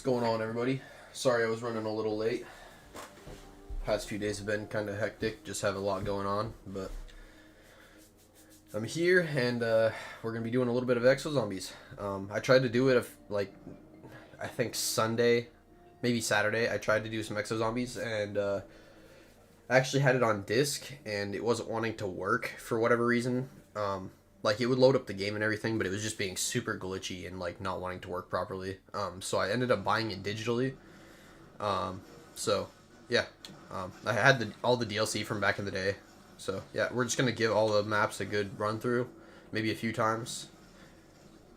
going on, everybody? Sorry I was running a little late. Past few days have been kind of hectic, just have a lot going on, but I'm here and we're going to be doing a little bit of Exo Zombies. I tried to do it I think Sunday, maybe Saturday. I tried to do some Exo Zombies and I actually had it on disc and it wasn't wanting to work for whatever reason. Like, it would load up the game and everything, but it was just being super glitchy and, like, not wanting to work properly. So I ended up buying it digitally. So, yeah. I had all the DLC from back in the day. So, yeah, we're just going to give all the maps a good run through. Maybe a few times.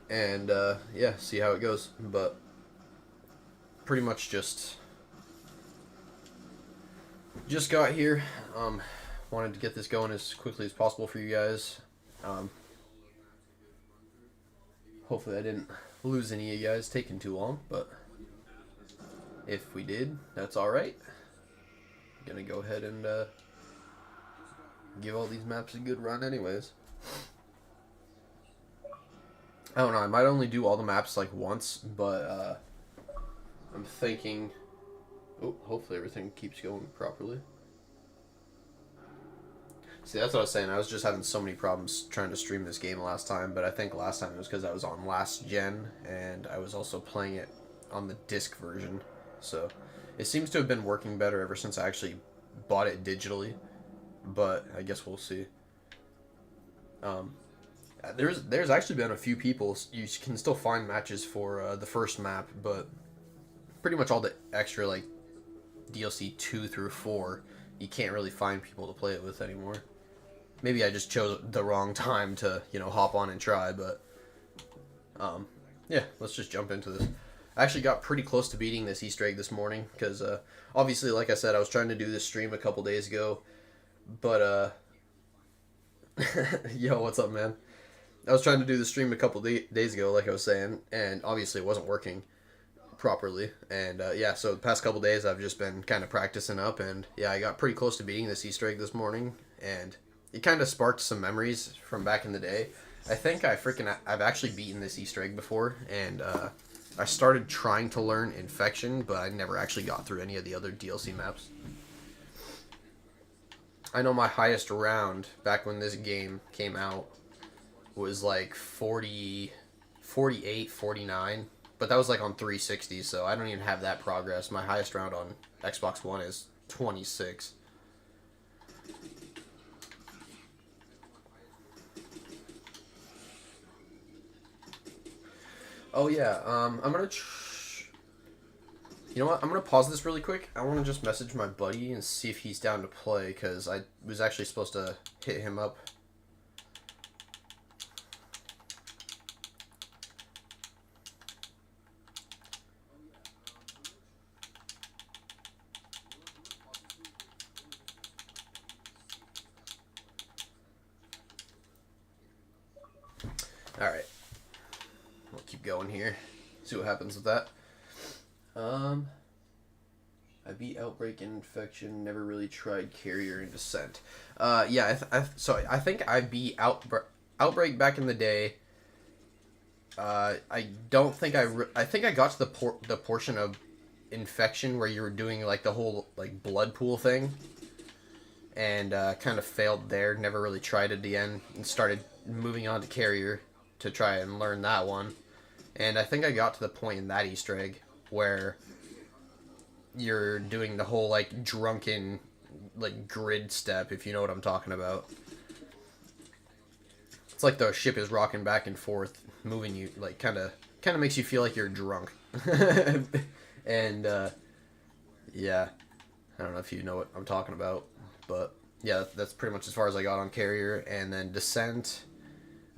And, yeah, see how it goes. But, pretty much just got here. Wanted to get this going as quickly as possible for you guys. Hopefully I didn't lose any of you guys taking too long, but if we did, that's alright. I'm gonna go ahead and give all these maps a good run anyways. I don't know, I might only do all the maps like once, but I'm thinking... Oh, hopefully everything keeps going properly. See, that's what I was saying. I was just having so many problems trying to stream this game last time, but I think last time it was because I was on last gen, and I was also playing it on the disc version. So, it seems to have been working better ever since I actually bought it digitally, but I guess we'll see. There's actually been a few people, you can still find matches for the first map, but pretty much all the extra, like, DLC 2 through 4, you can't really find people to play it with anymore. Maybe I just chose the wrong time to, hop on and try, but, yeah, let's just jump into this. I actually got pretty close to beating this Easter egg this morning, because, obviously, like I said, I was trying to do this stream a couple days ago, but, yo, what's up, man? I was trying to do the stream a couple days ago, like I was saying, and obviously it wasn't working properly, and, yeah, so the past couple days I've just been kind of practicing up, and, yeah, I got pretty close to beating this Easter egg this morning, and it kind of sparked some memories from back in the day. I think I've actually beaten this Easter egg before, and I started trying to learn Infection, but I never actually got through any of the other DLC maps. I know my highest round back when this game came out was like 40, 48, 49, but that was like on 360, so I don't even have that progress. My highest round on Xbox One is 26. Oh yeah, I'm gonna... You know what, I'm gonna pause this really quick. I want to just message my buddy and see if he's down to play, because I was actually supposed to hit him up. Alright. We'll keep going here. See what happens with that. I beat Outbreak and Infection, never really tried Carrier and Descent. Yeah, so I think I beat Outbreak back in the day. I don't think I think I got to the portion of Infection where you were doing, like, the whole, like, blood pool thing. And, kind of failed there, never really tried it again, and started moving on to Carrier to try and learn that one. And I think I got to the point in that Easter egg where you're doing the whole, like, drunken, like, grid step, if you know what I'm talking about. It's like the ship is rocking back and forth, moving you, like, kind of makes you feel like you're drunk. And, yeah, I don't know if you know what I'm talking about, but, yeah, that's pretty much as far as I got on Carrier. And then Descent,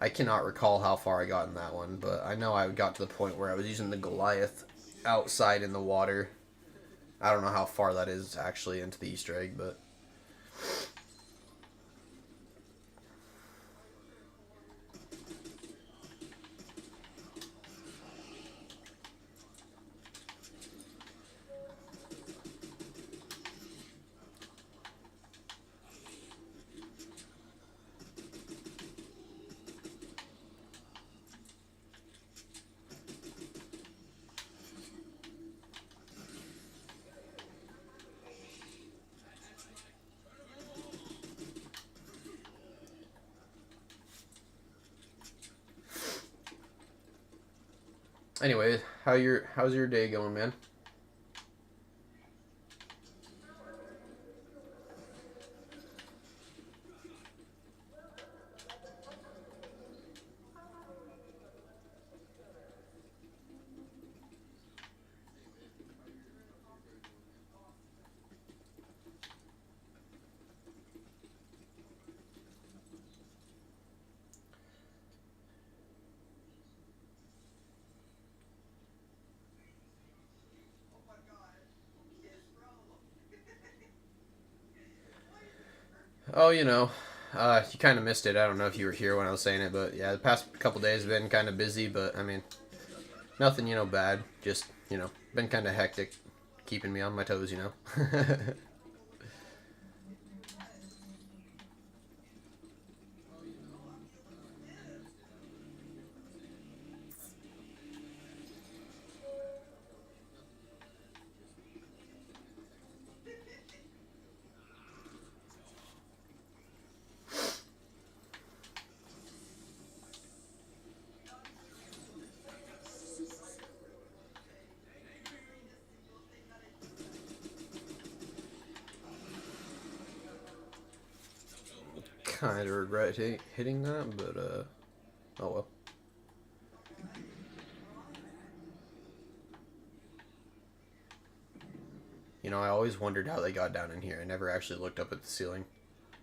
I cannot recall how far I got in that one, but I know I got to the point where I was using the Goliath outside in the water. I don't know how far that is actually into the Easter egg, but... Anyway, how's your day going, man? Oh, you kind of missed it. I don't know if you were here when I was saying it, but yeah, the past couple days have been kind of busy, but I mean, nothing, bad. Just, been kind of hectic, keeping me on my toes. Kind of regret hitting that, but, oh well. I always wondered how they got down in here. I never actually looked up at the ceiling.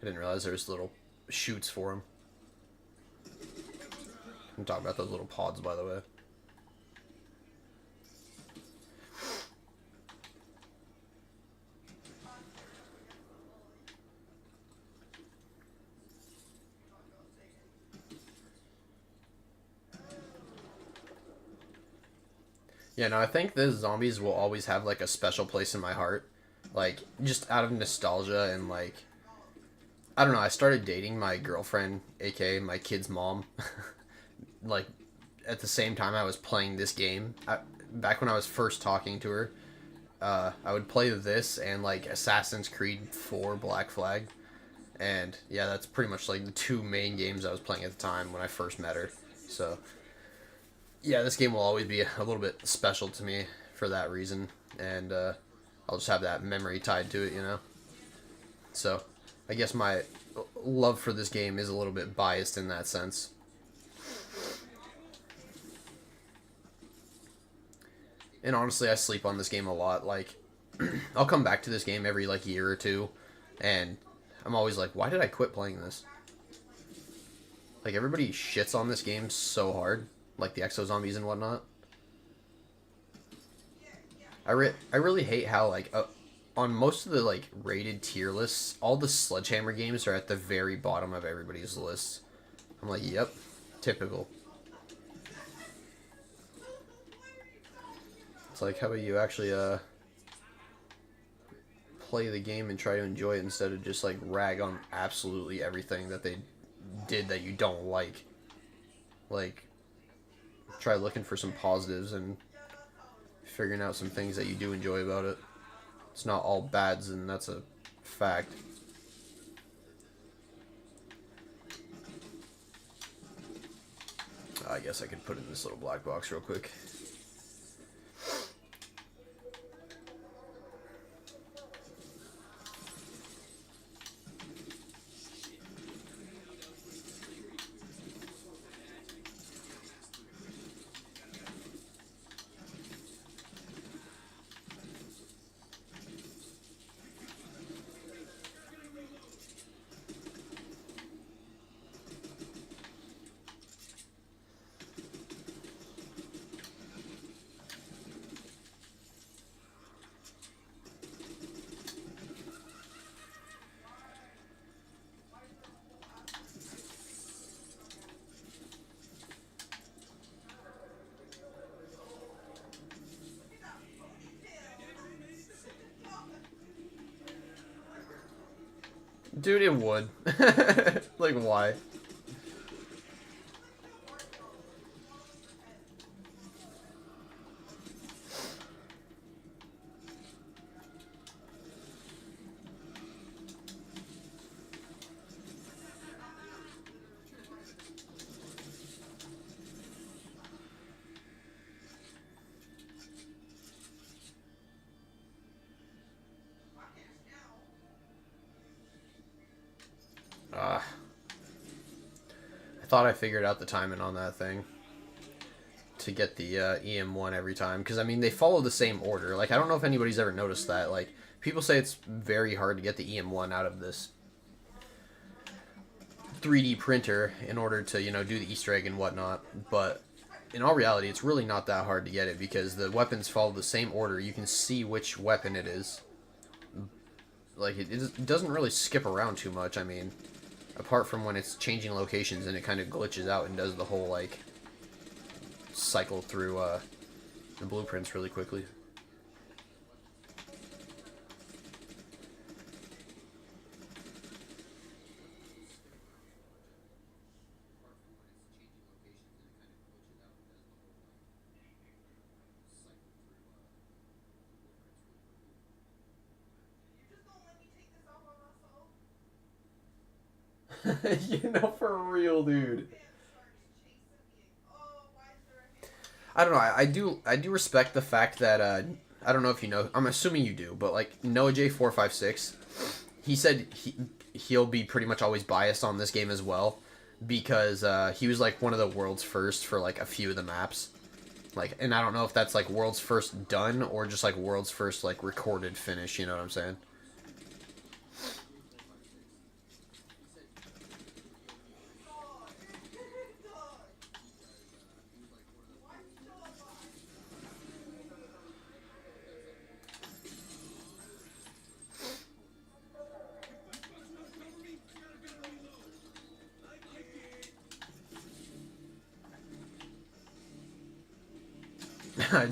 I didn't realize there was little chutes for them. I'm talking about those little pods, by the way. Yeah, no, I think the zombies will always have like a special place in my heart. Like, just out of nostalgia and like, I don't know, I started dating my girlfriend, aka my kid's mom, like at the same time I was playing this game. Back when I was first talking to her, I would play this and like Assassin's Creed 4 Black Flag. And yeah, that's pretty much like the two main games I was playing at the time when I first met her. So yeah, this game will always be a little bit special to me for that reason, and I'll just have that memory tied to it. So, I guess my love for this game is a little bit biased in that sense. And honestly, I sleep on this game a lot. Like, I'll come back to this game every like year or two, and I'm always like, why did I quit playing this? Like, everybody shits on this game so hard, like the Exo Zombies and whatnot. I really hate how like on most of the like rated tier lists, all the Sledgehammer games are at the very bottom of everybody's list. I'm like, yep, typical. It's like, how about you actually play the game and try to enjoy it instead of just like rag on absolutely everything that they did that you don't like. Like, try looking for some positives and figuring out some things that you do enjoy about it. It's not all bads, and that's a fact. I guess I could put it in this little black box real quick. Dude, it would. Like, why? I thought I figured out the timing on that thing to get the EM1 every time, because I mean they follow the same order. Like I don't know if anybody's ever noticed that. Like people say it's very hard to get the EM1 out of this 3D printer in order to, you know, do the Easter egg and whatnot, but in all reality it's really not that hard to get it because the weapons follow the same order. You can see which weapon it is. Like it doesn't really skip around too much. I mean, apart from when it's changing locations and it kind of glitches out and does the whole like cycle through the blueprints really quickly. You know, for real, dude. I don't know. I do respect the fact that I don't know if you know. I'm assuming you do, but like Noah J456, he said he'll be pretty much always biased on this game as well because he was like one of the world's first for like a few of the maps. Like, and I don't know if that's like world's first done or just like world's first like recorded finish. You know what I'm saying?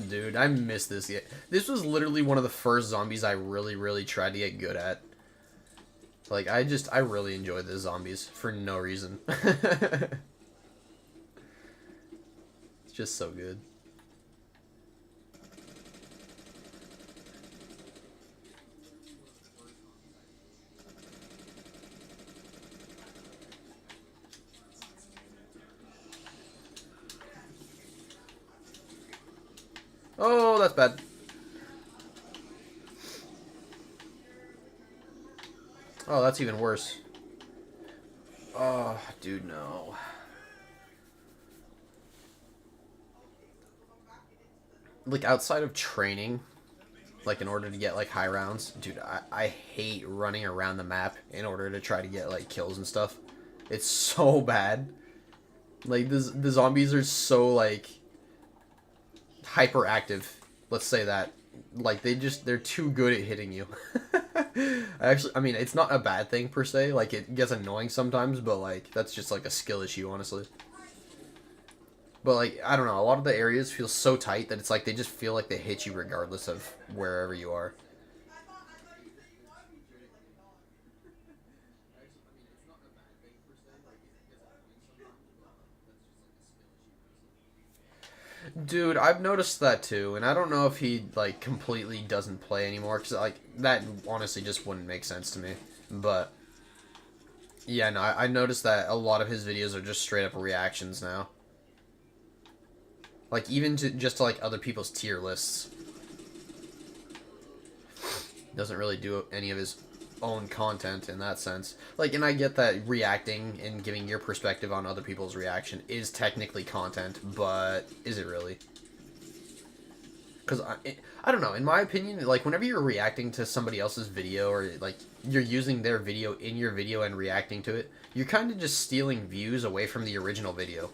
Dude, I miss this game. This was literally one of the first zombies I really tried to get good at. Like, I really enjoyed the zombies for no reason. It's just so good. Oh, that's bad. Oh, that's even worse. Oh, dude, no. Like, outside of training, like, in order to get, like, high rounds, dude, I hate running around the map in order to try to get, like, kills and stuff. It's so bad. Like, the zombies are so, like, hyperactive. Let's say that. Like, they're too good at hitting you. I mean, it's not a bad thing, per se. Like, it gets annoying sometimes, but, like, that's just, like, a skill issue, honestly. But, like, I don't know, a lot of the areas feel so tight that it's like they just feel like they hit you regardless of wherever you are. Dude, I've noticed that too, and I don't know if he, like, completely doesn't play anymore, because, like, that honestly just wouldn't make sense to me. But, yeah, no, I noticed that a lot of his videos are just straight up reactions now. Like, even just to, like, other people's tier lists. Doesn't really do any of his own content in that sense. Like, and I get that reacting and giving your perspective on other people's reaction is technically content, but is it really? Because I don't know, in my opinion, like, whenever you're reacting to somebody else's video or, like, you're using their video in your video and reacting to it, you're kind of just stealing views away from the original video.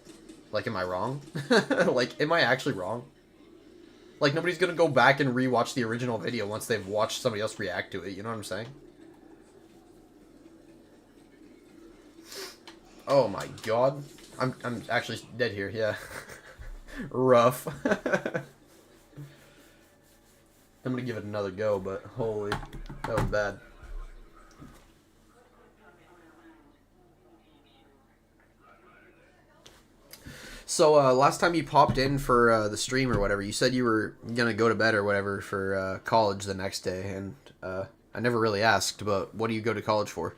Like, am I wrong? Like, am I actually wrong? Like, nobody's gonna go back and rewatch the original video once they've watched somebody else react to it, you know what I'm saying? Oh my god. I'm actually dead here, yeah. Rough. I'm gonna give it another go, but holy, that was bad. So, last time you popped in for the stream or whatever, you said you were gonna go to bed or whatever for college the next day, and I never really asked, but what do you go to college for?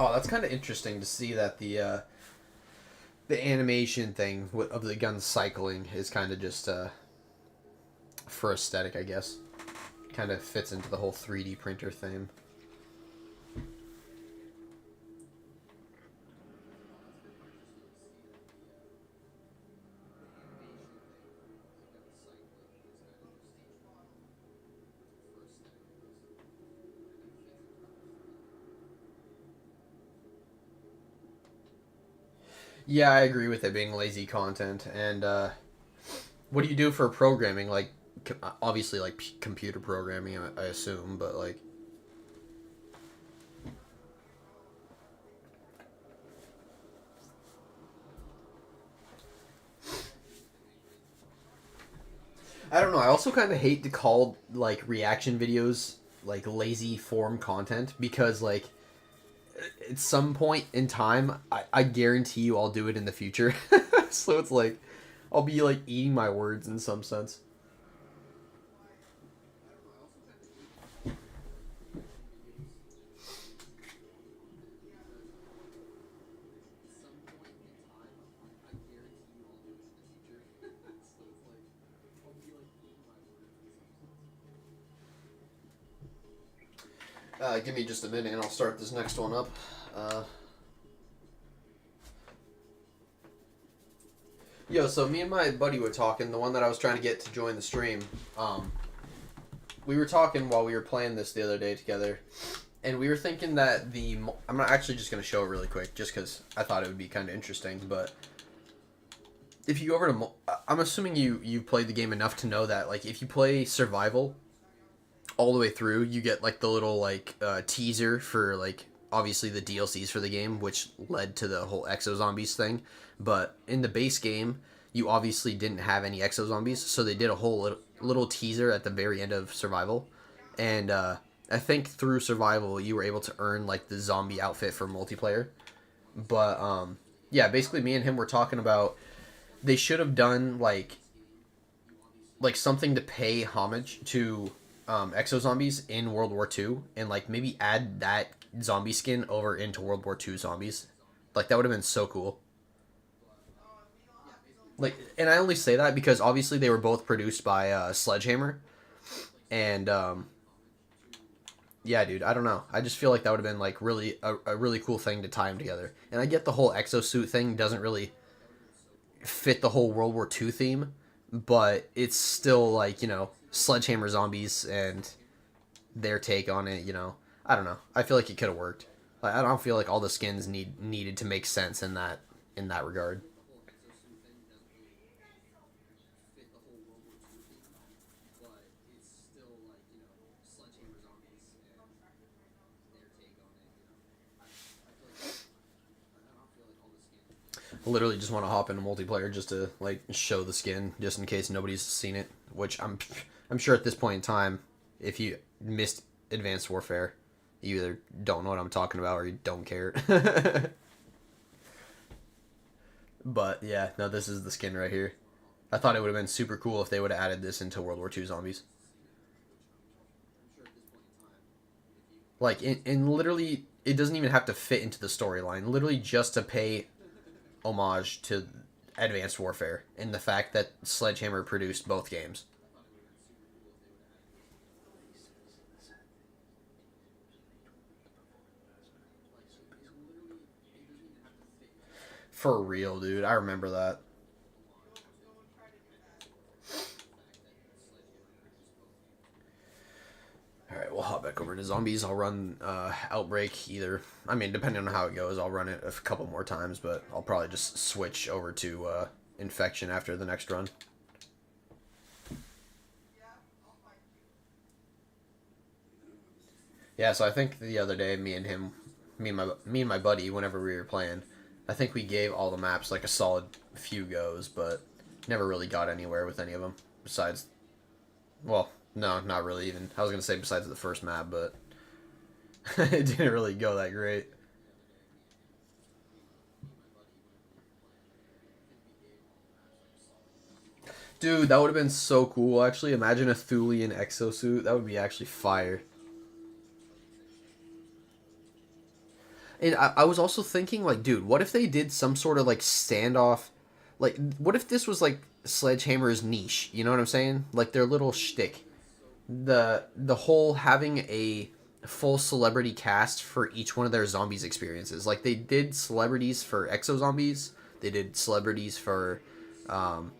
Oh, that's kind of interesting to see that the animation thing of the guns cycling is kind of just for aesthetic, I guess. Kind of fits into the whole 3D printer theme. Yeah, I agree with it being lazy content. And what do you do for programming? Like, obviously, like computer programming, I assume, but like. I don't know. I also kind of hate to call like reaction videos like lazy form content because like at some point in time, I guarantee you I'll do it in the future. So it's like I'll be like eating my words in some sense. Give me just a minute and I'll start this next one up. Uh, so me and my buddy were talking, the one that I was trying to get to join the stream. We were talking while we were playing this the other day together, and we were thinking that I'm actually just going to show it really quick, just because I thought it would be kind of interesting, but if you go over to... I'm assuming you've played the game enough to know that, like, if you play Survival all the way through, you get, like, the little, like, teaser for, like, obviously the DLCs for the game, which led to the whole Exo Zombies thing. But in the base game, you obviously didn't have any Exo Zombies, so they did a whole little teaser at the very end of Survival. And I think through Survival, you were able to earn like the zombie outfit for multiplayer. But yeah, basically, me and him were talking about they should have done like something to pay homage to Exo Zombies in World War II, and like maybe add that zombie skin over into World War II zombies. Like that would have been so cool. Like, and I only say that because obviously they were both produced by Sledgehammer, and yeah, dude, I don't know. I just feel like that would have been like really a really cool thing to tie them together. And I get the whole exosuit thing doesn't really fit the whole World War II theme, but it's still like Sledgehammer zombies and their take on it. I don't know. I feel like it could have worked. Like, I don't feel like all the skins needed to make sense in that regard. Literally just want to hop into multiplayer just to like show the skin just in case nobody's seen it, which I'm sure at this point in time, if you missed Advanced Warfare, you either don't know what I'm talking about or you don't care. But yeah, no, this is the skin right here. I thought it would have been super cool if they would have added this into World War II zombies. Like in literally it doesn't even have to fit into the storyline. Literally just to pay homage to Advanced Warfare and the fact that Sledgehammer produced both games. For real, dude. I remember that. Alright, we'll hop back over to zombies. I'll run Outbreak either. I mean, depending on how it goes, I'll run it a couple more times, but I'll probably just switch over to Infection after the next run. Yeah, so I think the other day, me and my buddy, whenever we were playing, I think we gave all the maps like a solid few goes, but never really got anywhere with any of them. Besides, well, no, not really even. I was gonna say besides the first map, but it didn't really go that great. Dude, that would have been so cool. Actually, imagine a Thulian exosuit. That would be actually fire. And I was also thinking, like, dude, what if they did some sort of like standoff? Like, what if this was like Sledgehammer's niche? You know what I'm saying? Like their little shtick. The whole having a full celebrity cast for each one of their zombies experiences. Like they did celebrities for Exo Zombies. They did celebrities for um,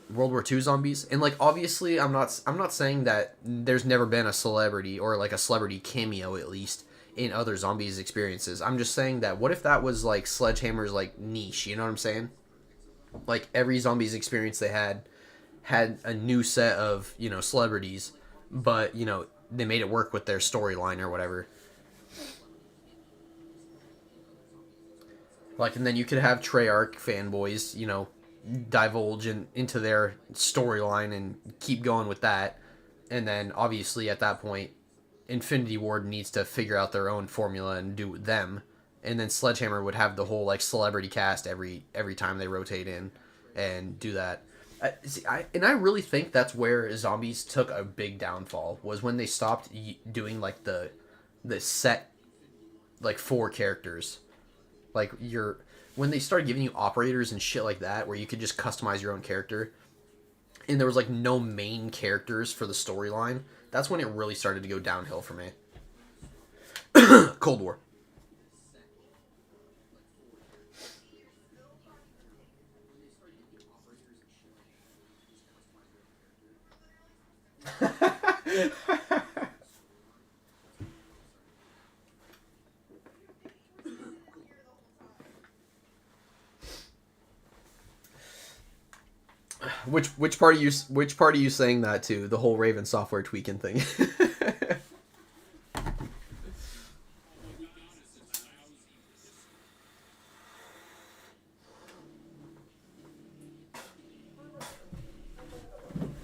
World War II zombies. And like obviously I'm not saying that there's never been a celebrity or like a celebrity cameo at least in other zombies experiences. I'm just saying that what if that was like Sledgehammer's like niche, you know what I'm saying? Like every zombies experience they had a new set of, you know, celebrities, but you know, they made it work with their storyline or whatever. Like, and then you could have Treyarch fanboys, you know, divulge into their storyline and keep going with that. And then obviously at that point, Infinity Ward needs to figure out their own formula and do with them. And then Sledgehammer would have the whole like celebrity cast every time they rotate in and do that. I really think that's where zombies took a big downfall was when they stopped doing like the set like four characters like your when they started giving you operators and shit like that where you could just customize your own character and there was like no main characters for the storyline. That's when it really started to go downhill for me. Cold War. Which part are you saying that to? The whole Raven software tweaking thing.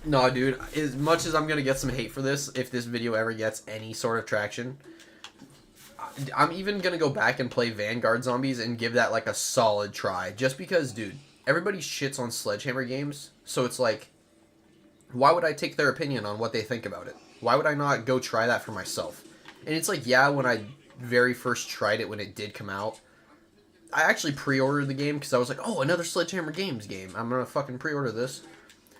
No, dude. As much as I'm gonna get some hate for this, if this video ever gets any sort of traction, I'm even gonna go back and play Vanguard Zombies and give that like a solid try. Just because, dude, everybody shits on Sledgehammer games, so it's like, why would I take their opinion on what they think about it? Why would I not go try that for myself? And it's like, yeah, when I very first tried it when it did come out, I actually pre-ordered the game because I was like, oh, another Sledgehammer Games game. I'm gonna fucking pre-order this.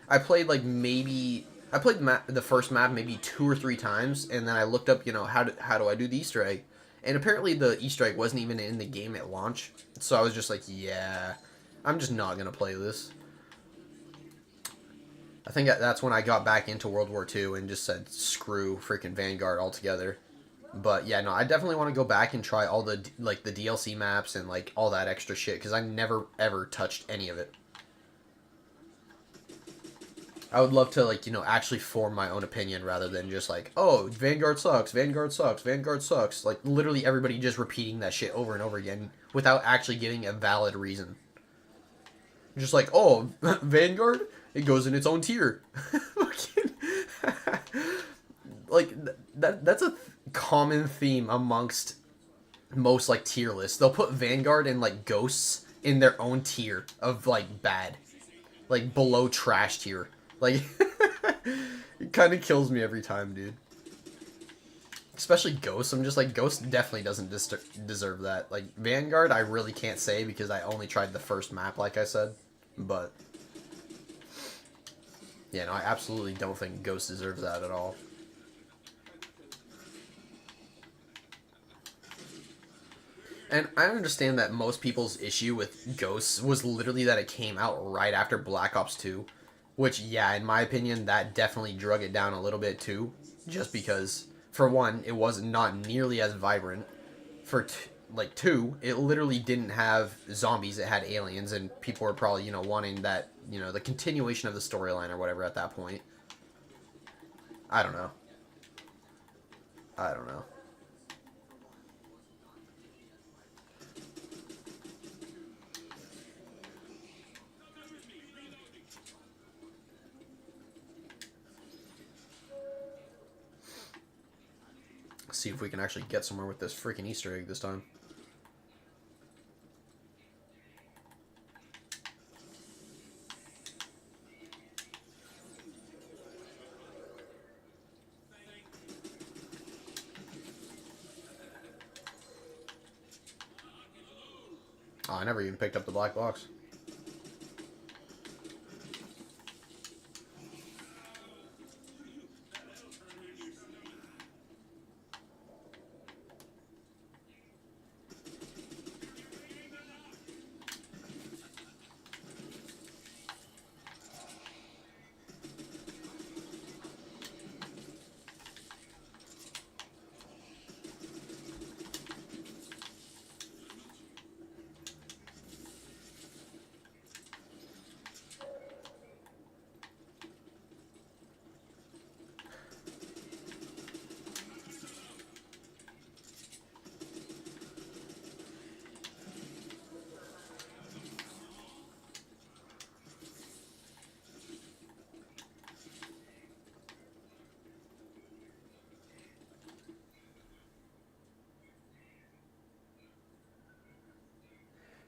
I played like maybe I played the first map maybe 2 or 3 times, and then I looked up, you know, how do I do the Easter egg, and apparently the Easter egg wasn't even in the game at launch, so I was just like, yeah, I'm just not gonna play this. I think that's when I got back into World War II and just said screw freaking Vanguard altogether. But yeah, no, I definitely want to go back and try all the like the DLC maps and like all that extra shit because I never ever touched any of it. I would love to, like, you know, actually form my own opinion rather than just like, oh, Vanguard sucks, Vanguard sucks, Vanguard sucks. Like, literally everybody just repeating that shit over and over again without actually giving a valid reason. Just like, oh, Vanguard, it goes in its own tier. Like, that's a common theme amongst most, like, tier lists. They'll put Vanguard and, like, Ghosts in their own tier of, like, bad. Like, below trash tier. Like, it kind of kills me every time, dude. Especially Ghost. I'm just like, Ghost definitely doesn't deserve that. Like, Vanguard, I really can't say because I only tried the first map, like I said. But, yeah, no, I absolutely don't think Ghost deserves that at all. And I understand that most people's issue with Ghosts was literally that it came out right after Black Ops 2. Which, yeah, in my opinion, that definitely drug it down a little bit too. Just because, for one, it was not nearly as vibrant. For, like, two, it literally didn't have zombies, it had aliens, and people were probably, you know, wanting that, you know, the continuation of the storyline or whatever at that point. I don't know. I don't know. See if we can actually get somewhere with this freaking Easter egg this time. Oh, I never even picked up the black box.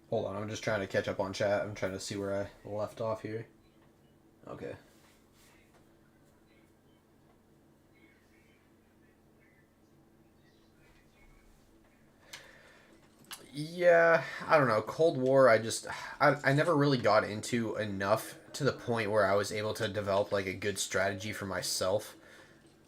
Hold on, I'm just trying to catch up on chat. I'm trying to see where I left off here. Okay. Yeah, I don't know. Cold War, I never really got into enough to the point where I was able to develop like a good strategy for myself.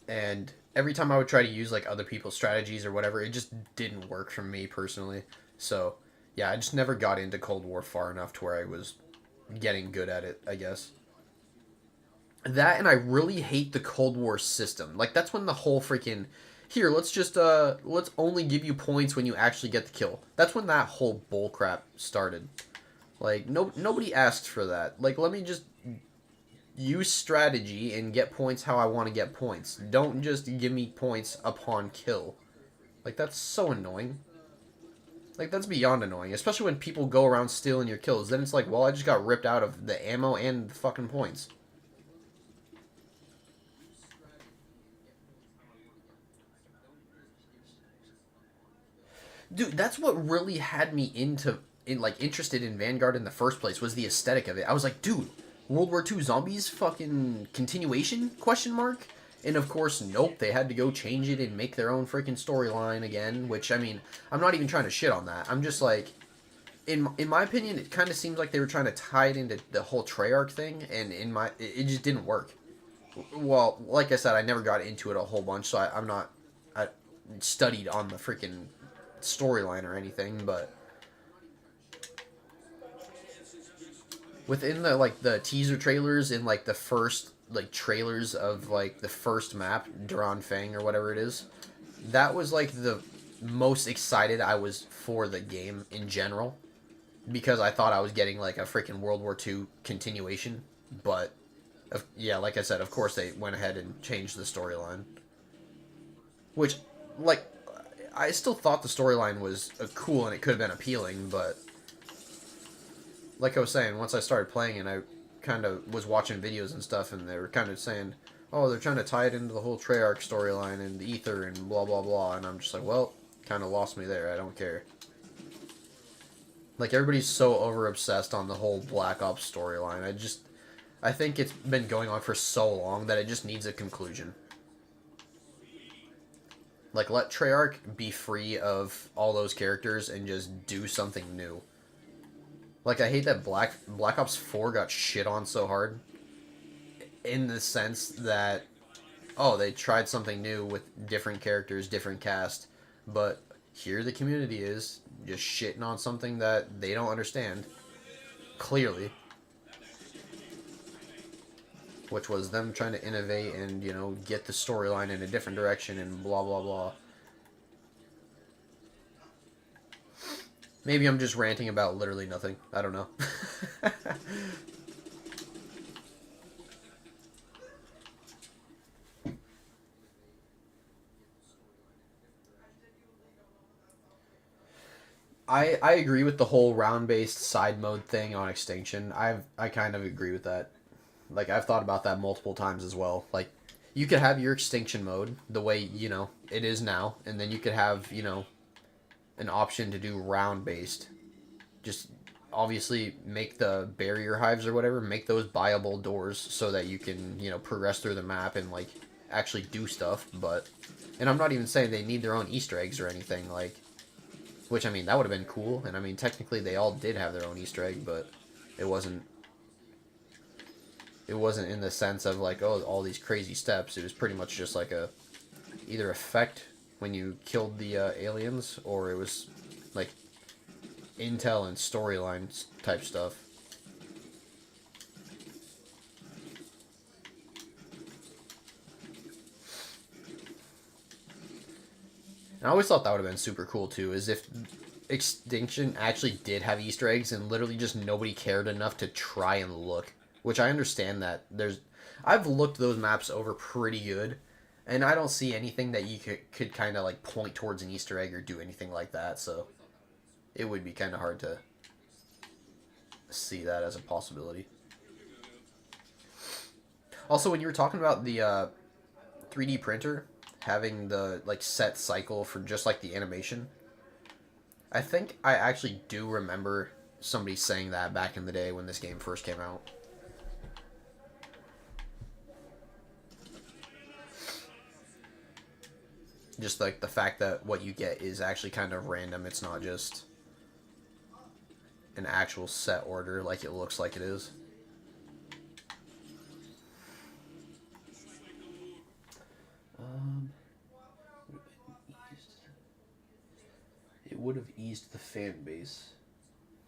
And every time I would try to use like other people's strategies or whatever, it just didn't work for me personally. So, yeah, I just never got into Cold War far enough to where I was getting good at it, I guess. That, and I really hate the Cold War system. Like that's when the whole freaking here, let's only give you points when you actually get the kill. That's when that whole bullcrap started. Like nobody asked for that. Like let me just use strategy and get points how I want to get points. Don't just give me points upon kill. Like that's so annoying. Like that's beyond annoying, especially when people go around stealing your kills. Then it's like, well, I just got ripped out of the ammo and the fucking points. Dude, that's what really had me interested in Vanguard in the first place was the aesthetic of it. I was like, dude, World War II zombies fucking continuation question mark? And of course, nope, they had to go change it and make their own freaking storyline again, which I mean, I'm not even trying to shit on that. I'm just like in my opinion, it kind of seems like they were trying to tie it into the whole Treyarch thing, and it just didn't work. Well, like I said, I never got into it a whole bunch, so I'm not I studied on the freaking storyline or anything, but within the teaser trailers in like the first like trailers of like the first map, Duran Fang or whatever it is, that was like the most excited I was for the game in general because I thought I was getting like a freaking World War II continuation, but yeah, like I said, of course they went ahead and changed the storyline, which like I still thought the storyline was cool and it could have been appealing, but like I was saying, once I started playing and I kind of was watching videos and stuff, and they were kind of saying, oh, they're trying to tie it into the whole Treyarch storyline and the Ether and blah, blah, blah, and I'm just like, well, kind of lost me there. I don't care. Like, everybody's so over-obsessed on the whole Black Ops storyline. I think it's been going on for so long that it just needs a conclusion. Like, let Treyarch be free of all those characters and just do something new. Like, I hate that Black Ops 4 got shit on so hard. In the sense that, oh, they tried something new with different characters, different cast. But here the community is, just shitting on something that they don't understand. Clearly. Which was them trying to innovate and, you know, get the storyline in a different direction and blah, blah, blah. Maybe I'm just ranting about literally nothing. I don't know. I agree with the whole round-based side mode thing on Extinction. I kind of agree with that. Like, I've thought about that multiple times as well. Like, you could have your Extinction mode the way, you know, it is now, and then you could have, you know, an option to do round-based. Just obviously make the barrier hives or whatever, make those buyable doors so that you can, you know, progress through the map and, like, actually do stuff, but... And I'm not even saying they need their own Easter eggs or anything, like... Which, I mean, that would have been cool. And, I mean, technically they all did have their own Easter egg, but it wasn't... It wasn't in the sense of, like, oh, all these crazy steps. It was pretty much just, like, a... Either effect when you killed the aliens, or it was, like, intel and storyline type stuff. And I always thought that would have been super cool, too, is if Extinction actually did have Easter eggs and literally just nobody cared enough to try and look. Which I understand that there's... I've looked those maps over pretty good, and I don't see anything that you could kind of, like, point towards an Easter egg or do anything like that, so it would be kind of hard to see that as a possibility. Also, when you were talking about the 3D printer having the, like, set cycle for just, like, the animation, I think I actually do remember somebody saying that back in the day when this game first came out. Just, like, the fact that what you get is actually kind of random. It's not just an actual set order like it looks like it is. It would have eased the fan base.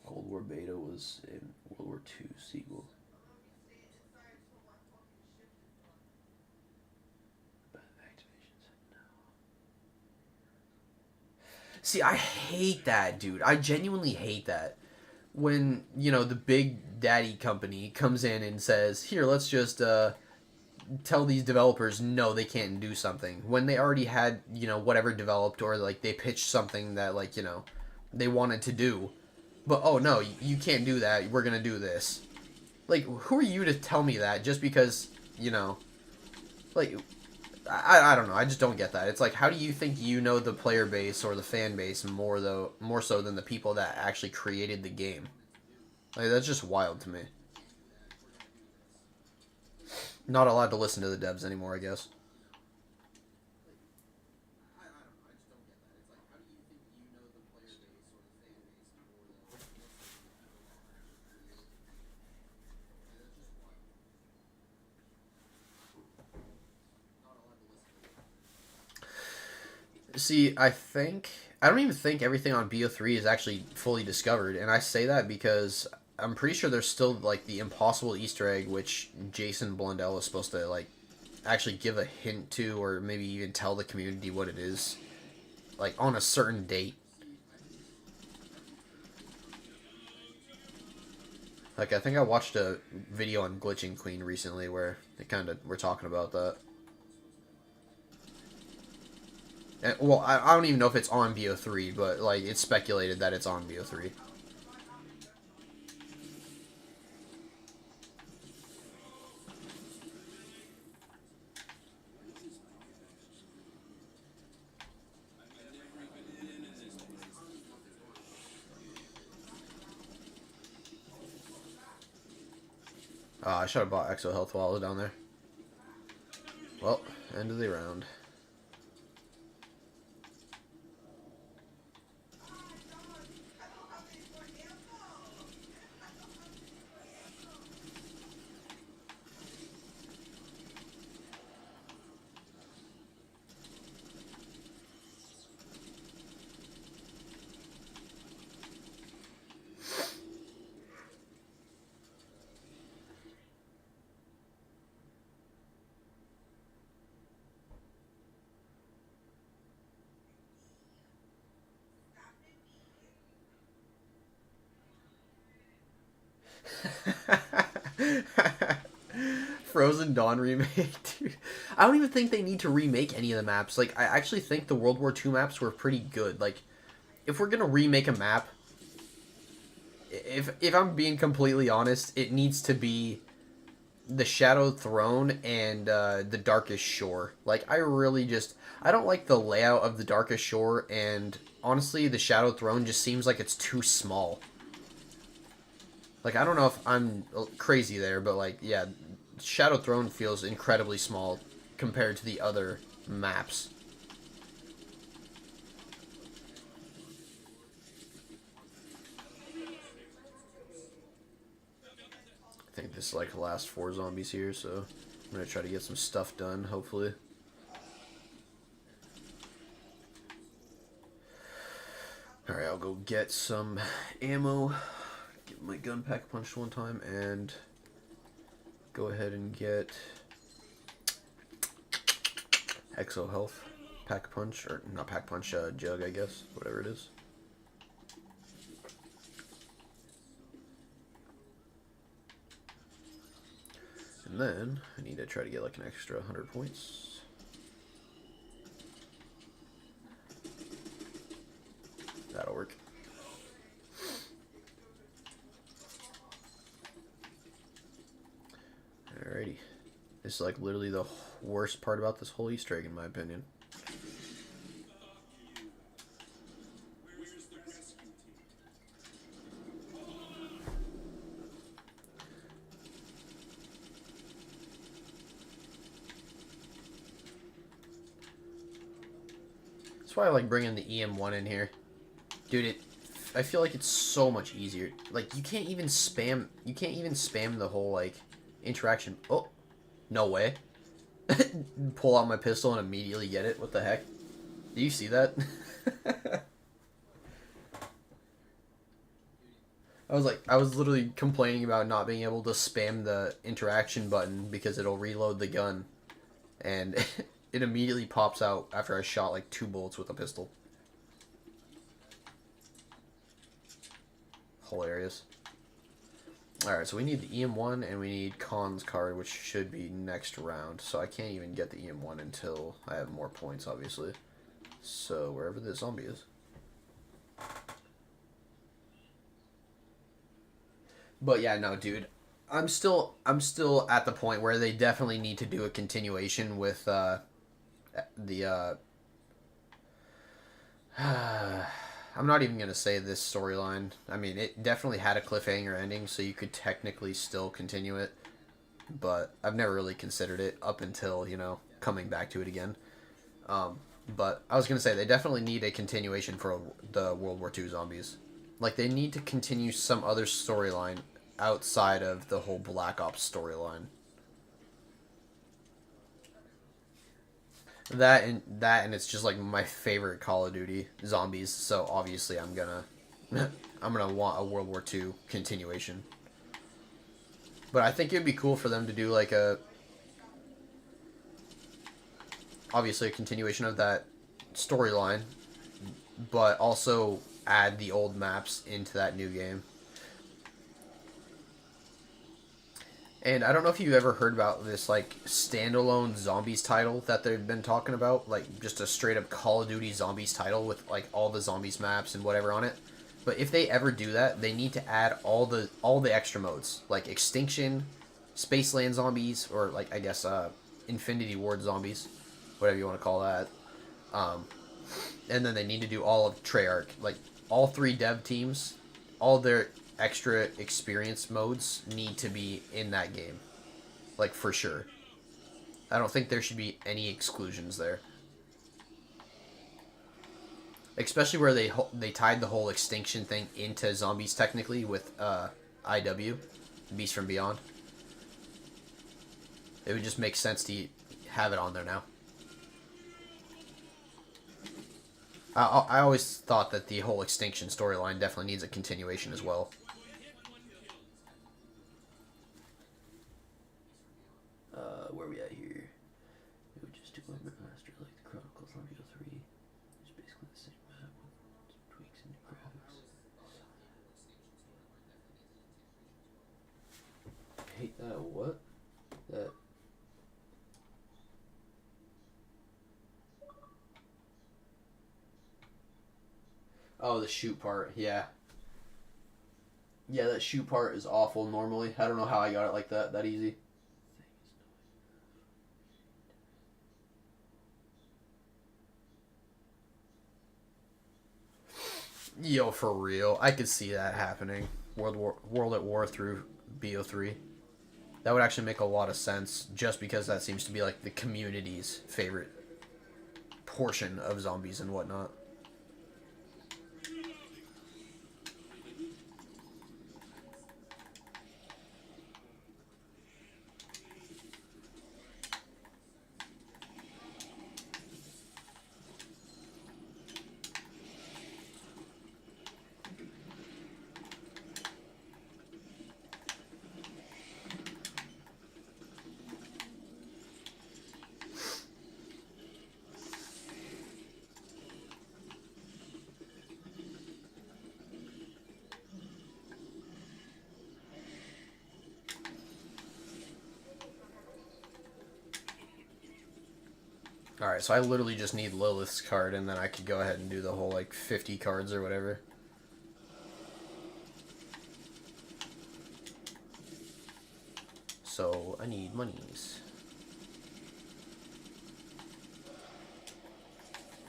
Cold War beta was in World War II sequel. See, I hate that, dude. I genuinely hate that. When, you know, the big daddy company comes in and says, here, let's just tell these developers no, they can't do something. When they already had, you know, whatever developed, or, like, they pitched something that, like, you know, they wanted to do. But, oh, no, you can't do that. We're going to do this. Like, who are you to tell me that just because, you know, like... I don't know. I just don't get that. It's like, how do you think you know the player base or the fan base more so than the people that actually created the game? Like, that's just wild to me. Not allowed to listen to the devs anymore, I guess. See, I don't even think everything on BO3 is actually fully discovered, and I say that because I'm pretty sure there's still, like, the impossible Easter egg, which Jason Blundell is supposed to, like, actually give a hint to, or maybe even tell the community what it is, like, on a certain date. Like, I think I watched a video on Glitching Queen recently where they kind of were talking about that. And, well, I don't even know if it's on BO3, but, like, it's speculated that it's on BO3. I should have bought Exo Health while I was down there. Well, end of the round. Frozen Dawn remake, dude. I don't even think they need to remake any of the maps. Like, I actually think the World War II maps were pretty good. Like, if we're gonna remake a map, if I'm being completely honest, it needs to be the Shadowed Throne and the Darkest Shore. Like, I don't like the layout of the Darkest Shore, and honestly, the Shadowed Throne just seems like it's too small. Like, I don't know if I'm crazy there, but, like, yeah, Shadow Throne feels incredibly small compared to the other maps. think this is like the last 4 zombies here, so I'm gonna try to get some stuff done, hopefully. Alright, I'll go get some ammo, get my gun pack punched one time, and go ahead and get Exo health pack punch, or not pack punch, jug, I guess, whatever it is. And then I need to try to get like an extra 100 points. That'll work. Alrighty. This is like literally the worst part about this whole Easter egg, in my opinion. That's why I like bringing the EM1 in here. Dude, I feel like it's so much easier. Like, you can't even spam the whole, like, interaction. Oh, no way. Pull out my pistol and immediately get it. What the heck? Do you see that? I was literally complaining about not being able to spam the interaction button because it'll reload the gun. And it immediately pops out after I shot, like, 2 bullets with a pistol. Hilarious. Alright, so we need the EM1 and we need Khan's card, which should be next round. So I can't even get the EM1 until I have more points, obviously. So wherever this zombie is. But yeah, no, dude. I'm still at the point where they definitely need to do a continuation with I'm not even going to say this storyline. I mean, it definitely had a cliffhanger ending, so you could technically still continue it. But I've never really considered it up until, you know, coming back to it again. But I was going to say, they definitely need a continuation for the World War II zombies. Like, they need to continue some other storyline outside of the whole Black Ops storyline. That and it's just like my favorite Call of Duty, zombies. So obviously I'm gonna want a World War II continuation. But I think it'd be cool for them to do like obviously a continuation of that storyline, but also add the old maps into that new game. And I don't know if you've ever heard about this, like, standalone Zombies title that they've been talking about. Like, just a straight-up Call of Duty Zombies title with, like, all the Zombies maps and whatever on it. But if they ever do that, they need to add all the extra modes. Like, Extinction, Spaceland Zombies, or, like, I guess, Infinity Ward Zombies. Whatever you want to call that. And then they need to do all of Treyarch. Like, all 3 dev teams, all their extra experience modes need to be in that game, like, for sure. I don't think there should be any exclusions there, especially where they tied the whole Extinction thing into Zombies technically with IW, Beast from Beyond. It would just make sense to have it on there now. I always thought that the whole Extinction storyline definitely needs a continuation as well. Where we at here? It would just do a master like the Chronicles on BO3. It's basically the same map with some tweaks and new graphics. I hate that. What? That. Oh, the shoot part. Yeah. Yeah, that shoot part is awful normally. I don't know how I got it like that easy. Yo, for real. I could see that happening. World at War through BO3. That would actually make a lot of sense, just because that seems to be like the community's favorite portion of zombies and whatnot. Alright, so I literally just need Lilith's card, and then I could go ahead and do the whole, like, 50 cards or whatever. So, I need monies.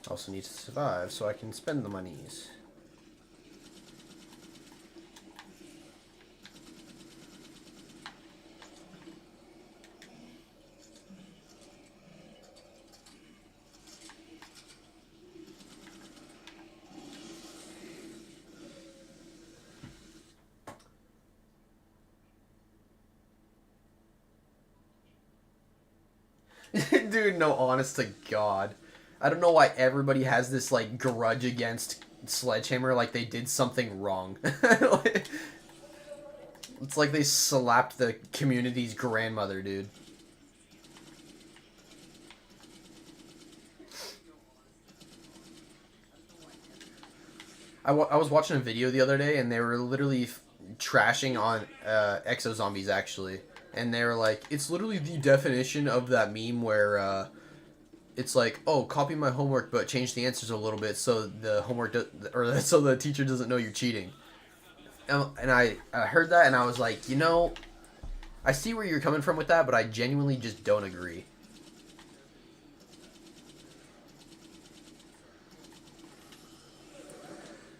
I also need to survive, so I can spend the monies. Dude, no, honest to God. I don't know why everybody has this, like, grudge against Sledgehammer like they did something wrong. It's like they slapped the community's grandmother, dude. I was watching a video the other day, and they were literally trashing on Exo Zombies, actually. And they were like, it's literally the definition of that meme where it's like, oh, copy my homework, but change the answers a little bit so the homework or so the teacher doesn't know you're cheating. And I heard that, and I was like, you know, I see where you're coming from with that, but I genuinely just don't agree.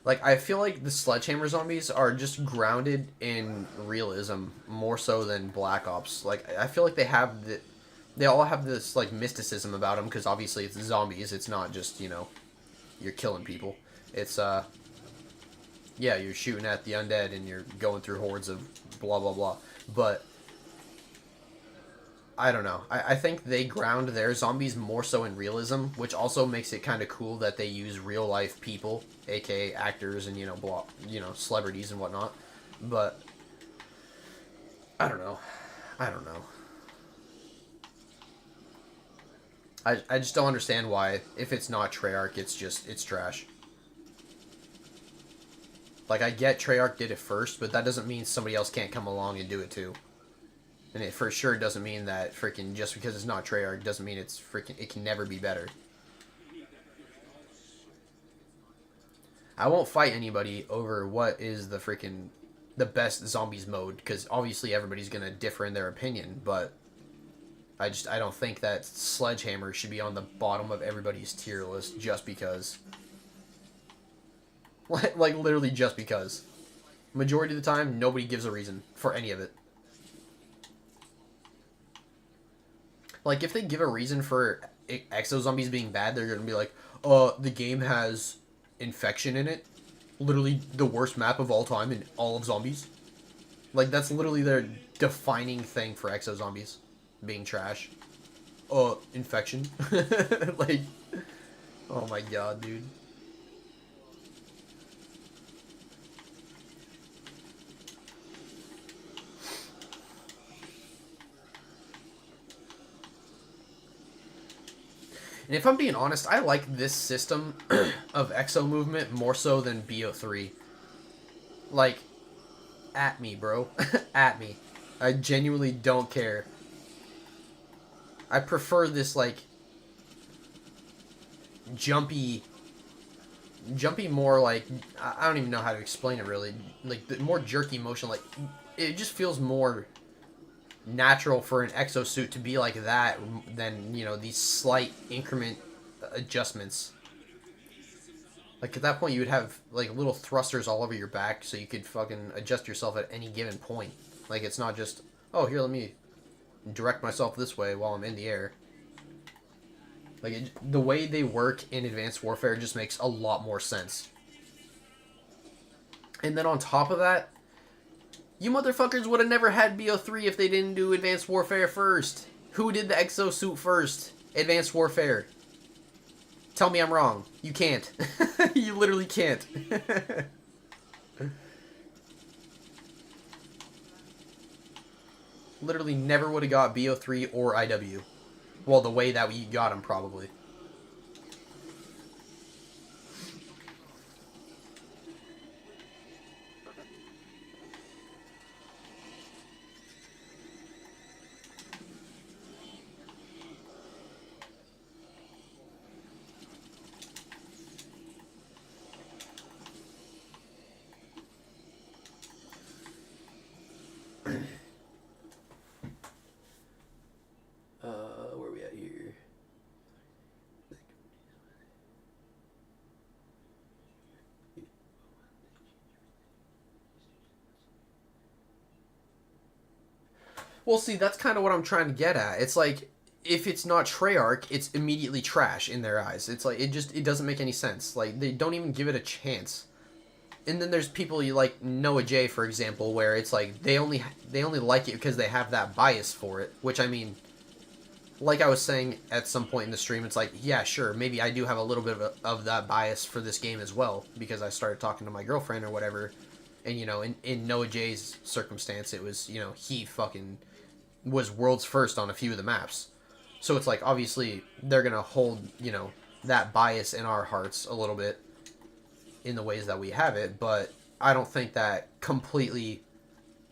Like, I feel like the Sledgehammer Zombies are just grounded in realism more so than Black Ops. Like, I feel like they all have this, like, mysticism about them, because obviously it's zombies. It's not just, you know, you're killing people. It's, yeah, you're shooting at the undead and you're going through hordes of blah, blah, blah. But I don't know. I think they ground their zombies more so in realism, which also makes it kind of cool that they use real life people, aka actors and celebrities and whatnot. But I don't know. I don't know. I just don't understand why, if it's not Treyarch, it's trash. Like, I get Treyarch did it first, but that doesn't mean somebody else can't come along and do it too. And it for sure doesn't mean that freaking just because it's not Treyarch doesn't mean it's freaking it can never be better. I won't fight anybody over what is the best zombies mode, because obviously everybody's gonna differ in their opinion, but I don't think that Sledgehammer should be on the bottom of everybody's tier list just because. Like literally just because. Majority of the time, nobody gives a reason for any of it. Like, if they give a reason for Exo Zombies being bad, they're gonna be like, the game has infection in it. Literally the worst map of all time in all of zombies. Like, that's literally their defining thing for Exo Zombies being trash. Infection. Like, oh my god, dude. And if I'm being honest, I like this system of Exo movement more so than BO3. Like, at me, bro. At me. I genuinely don't care. I prefer this, like, jumpy more, like, I don't even know how to explain it, really. Like, the more jerky motion, like, it just feels more natural for an exosuit to be like that than, you know, these slight increment adjustments. Like, at that point, you would have, like, little thrusters all over your back so you could fucking adjust yourself at any given point. Like, it's not just, oh, here, let me direct myself this way while I'm in the air. Like, the way they work in Advanced Warfare just makes a lot more sense. And then on top of that, you motherfuckers would have never had BO3 if they didn't do Advanced Warfare first. Who did the exosuit first? Advanced Warfare. Tell me I'm wrong. You can't. You literally can't. Literally never would have got BO3 or IW. Well, the way that we got them, probably. Well, see, that's kind of what I'm trying to get at. It's like, if it's not Treyarch, it's immediately trash in their eyes. It's like, it doesn't make any sense. Like, they don't even give it a chance. And then there's people you like Noah J, for example, where it's like they only like it because they have that bias for it. Which, I mean, like I was saying at some point in the stream, it's like, yeah, sure, maybe I do have a little bit of that bias for this game as well, because I started talking to my girlfriend or whatever, and, you know, in Noah J's circumstance, it was, you know, he fucking was world's first on a few of the maps. So it's like, obviously, they're gonna hold, you know, that bias in our hearts a little bit in the ways that we have it, but I don't think that completely,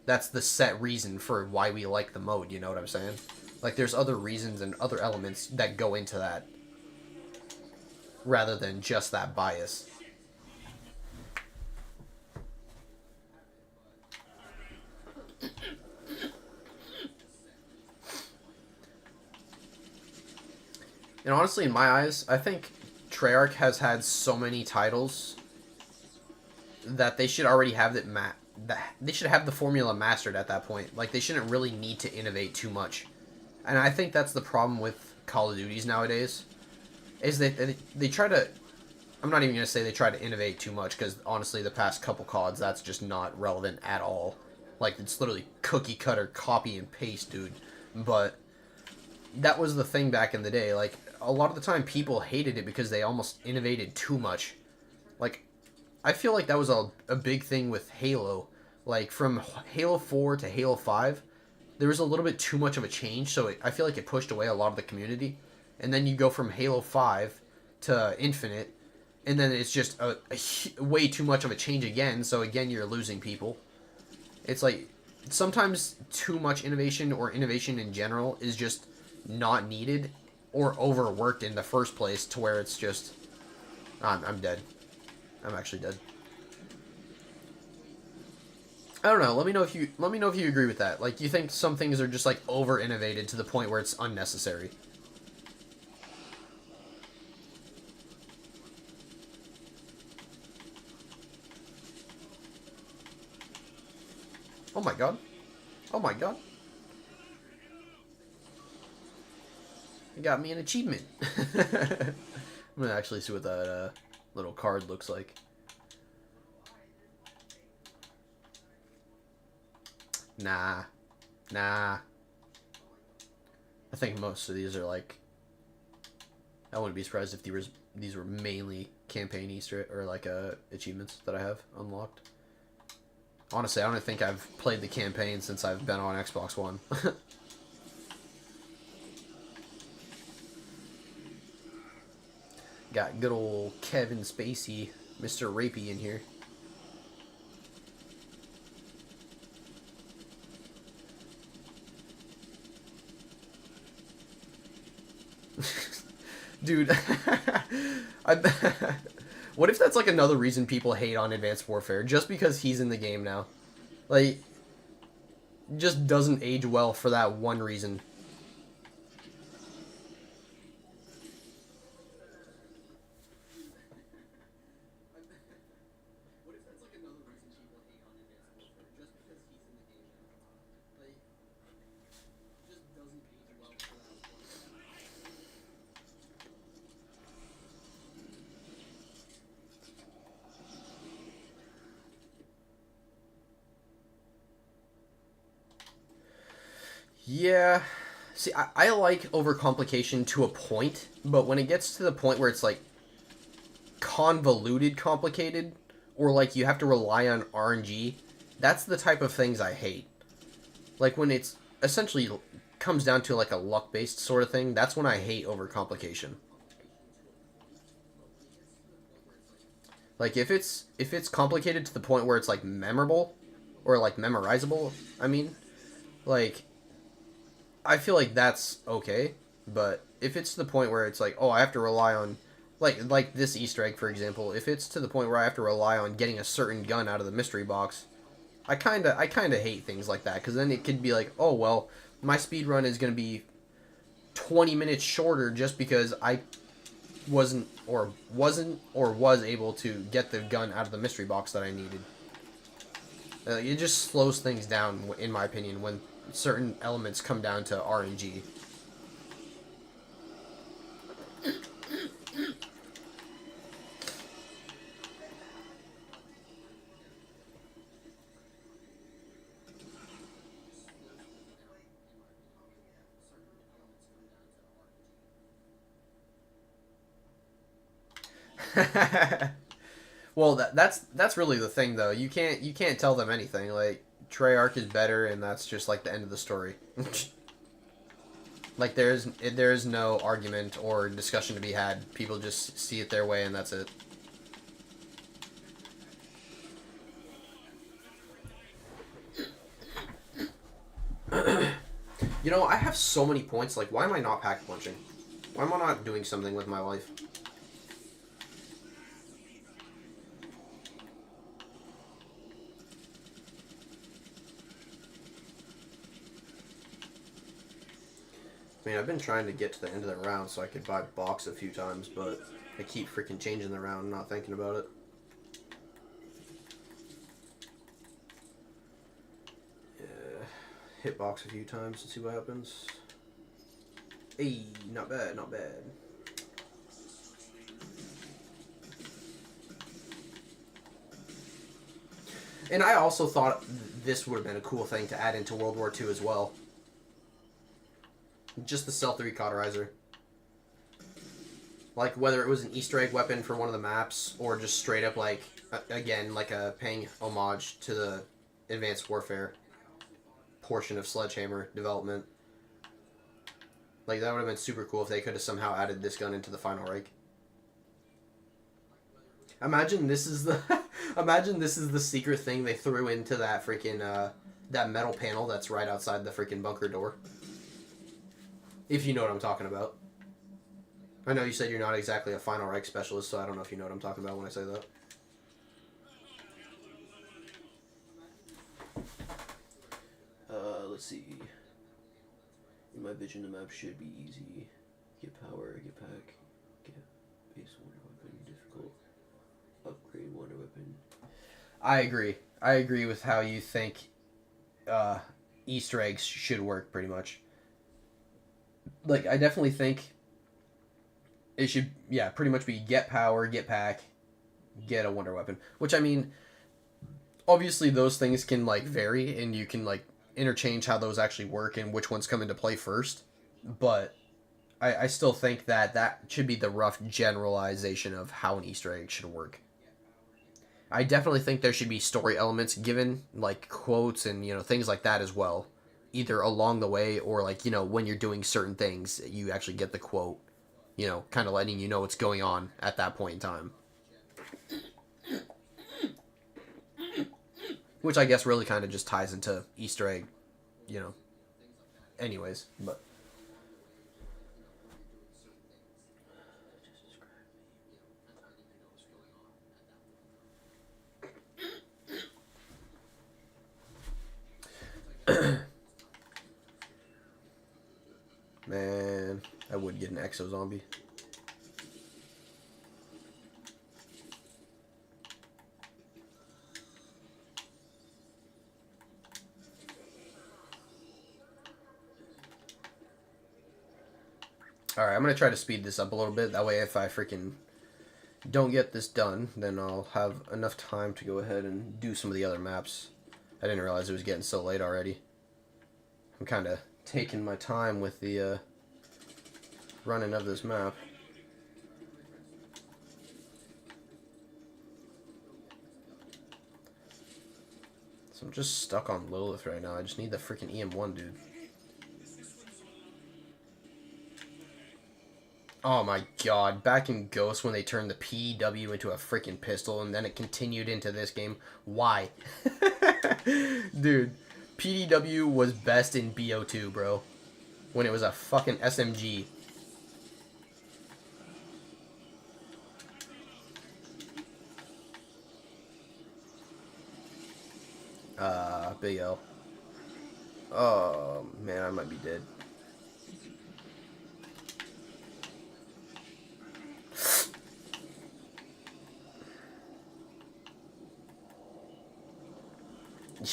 that's the set reason for why we like the mode, you know what I'm saying? Like, there's other reasons and other elements that go into that, rather than just that bias. And honestly, in my eyes, I think Treyarch has had so many titles that they should already have they should have the formula mastered at that point. Like, they shouldn't really need to innovate too much. And I think that's the problem with Call of Duties nowadays, is that they try to, I'm not even going to say they try to innovate too much, because honestly, the past couple CODs, that's just not relevant at all. Like, it's literally cookie cutter, copy and paste, dude. But that was the thing back in the day. Like, a lot of the time, people hated it because they almost innovated too much. Like, I feel like that was a big thing with Halo. Like, from Halo 4 to Halo 5, there was a little bit too much of a change, so I feel like it pushed away a lot of the community. And then you go from Halo 5 to Infinite, and then it's just a way too much of a change again, so again you're losing people. It's like, sometimes too much innovation, or innovation in general, is just not needed, or overworked in the first place, to where it's just, I'm dead. I'm actually dead. I don't know. Let me know if you agree with that. Like, you think some things are just like over innovated to the point where it's unnecessary. Oh my god. Oh my god. You got me an achievement. I'm gonna actually see what that little card looks like. Nah. I think most of these are like, I wouldn't be surprised if these were mainly campaign Easter or like achievements that I have unlocked. Honestly, I don't think I've played the campaign since I've been on Xbox One. Got good old Kevin Spacey, Mr. Rapey in here. Dude, what if that's like another reason people hate on Advanced Warfare? Just because he's in the game now. Like, just doesn't age well for that one reason. Yeah. See, I like overcomplication to a point, but when it gets to the point where it's like convoluted complicated, or like you have to rely on RNG, that's the type of things I hate. Like when it's essentially comes down to like a luck-based sort of thing, that's when I hate overcomplication. Like if it's complicated to the point where it's like memorable, or like memorizable, I mean, like, I feel like that's okay, but if it's to the point where it's like, oh, I have to rely on, like this Easter egg, for example, if it's to the point where I have to rely on getting a certain gun out of the mystery box, I kind of hate things like that, because then it could be like, oh, well, my speed run is going to be 20 minutes shorter just because I was able to get the gun out of the mystery box that I needed. It just slows things down, in my opinion, when certain elements come down to RNG. Well, that's really the thing, though. You can't tell them anything. Like, Treyarch is better, and that's just like the end of the story. Like, there's no argument or discussion to be had. People just see it their way, and that's it. You know, I have so many points. Like, why am I not pack punching? Why am I not doing something with my life? I mean, I've been trying to get to the end of the round so I could buy box a few times, but I keep freaking changing the round and not thinking about it. Yeah, hit box a few times to see what happens. Hey, not bad, not bad. And I also thought this would have been a cool thing to add into World War II as well. Just the stealth recauterizer. Like, whether it was an Easter egg weapon for one of the maps, or just straight up, like, again, like a paying homage to the Advanced Warfare portion of Sledgehammer development. Like, that would have been super cool if they could have somehow added this gun into the Final Reich. Imagine this is the imagine this is the secret thing they threw into that freaking that metal panel that's right outside the freaking bunker door. If you know what I'm talking about. I know you said you're not exactly a Final Reich specialist, so I don't know if you know what I'm talking about when I say that. Let's see. In my vision, the map should be easy. Get power, get pack, get base wonder weapon, difficult, upgrade wonder weapon. I agree. I agree with how you think Easter eggs should work, pretty much. Like, I definitely think it should, yeah, pretty much be get power, get pack, get a wonder weapon. Which, I mean, obviously those things can, like, vary, and you can, like, interchange how those actually work and which ones come into play first. But I still think that that should be the rough generalization of how an Easter egg should work. I definitely think there should be story elements given, like quotes and, you know, things like that as well. Either along the way or, like, you know, when you're doing certain things, you actually get the quote, you know, kind of letting you know what's going on at that point in time. Which I guess really kind of just ties into Easter egg, you know, anyways, but. Man, I would get an Exo Zombie. Alright, I'm going to try to speed this up a little bit. That way if I freaking don't get this done, then I'll have enough time to go ahead and do some of the other maps. I didn't realize it was getting so late already. I'm kind of taking my time with the running of this map. So I'm just stuck on Lilith right now. I just need the freaking EM1, dude. Oh my god, back in Ghost when they turned the PW into a freaking pistol and then it continued into this game. Why? Dude, PDW was best in BO2, bro. When it was a fucking SMG. Big L. Oh, man, I might be dead.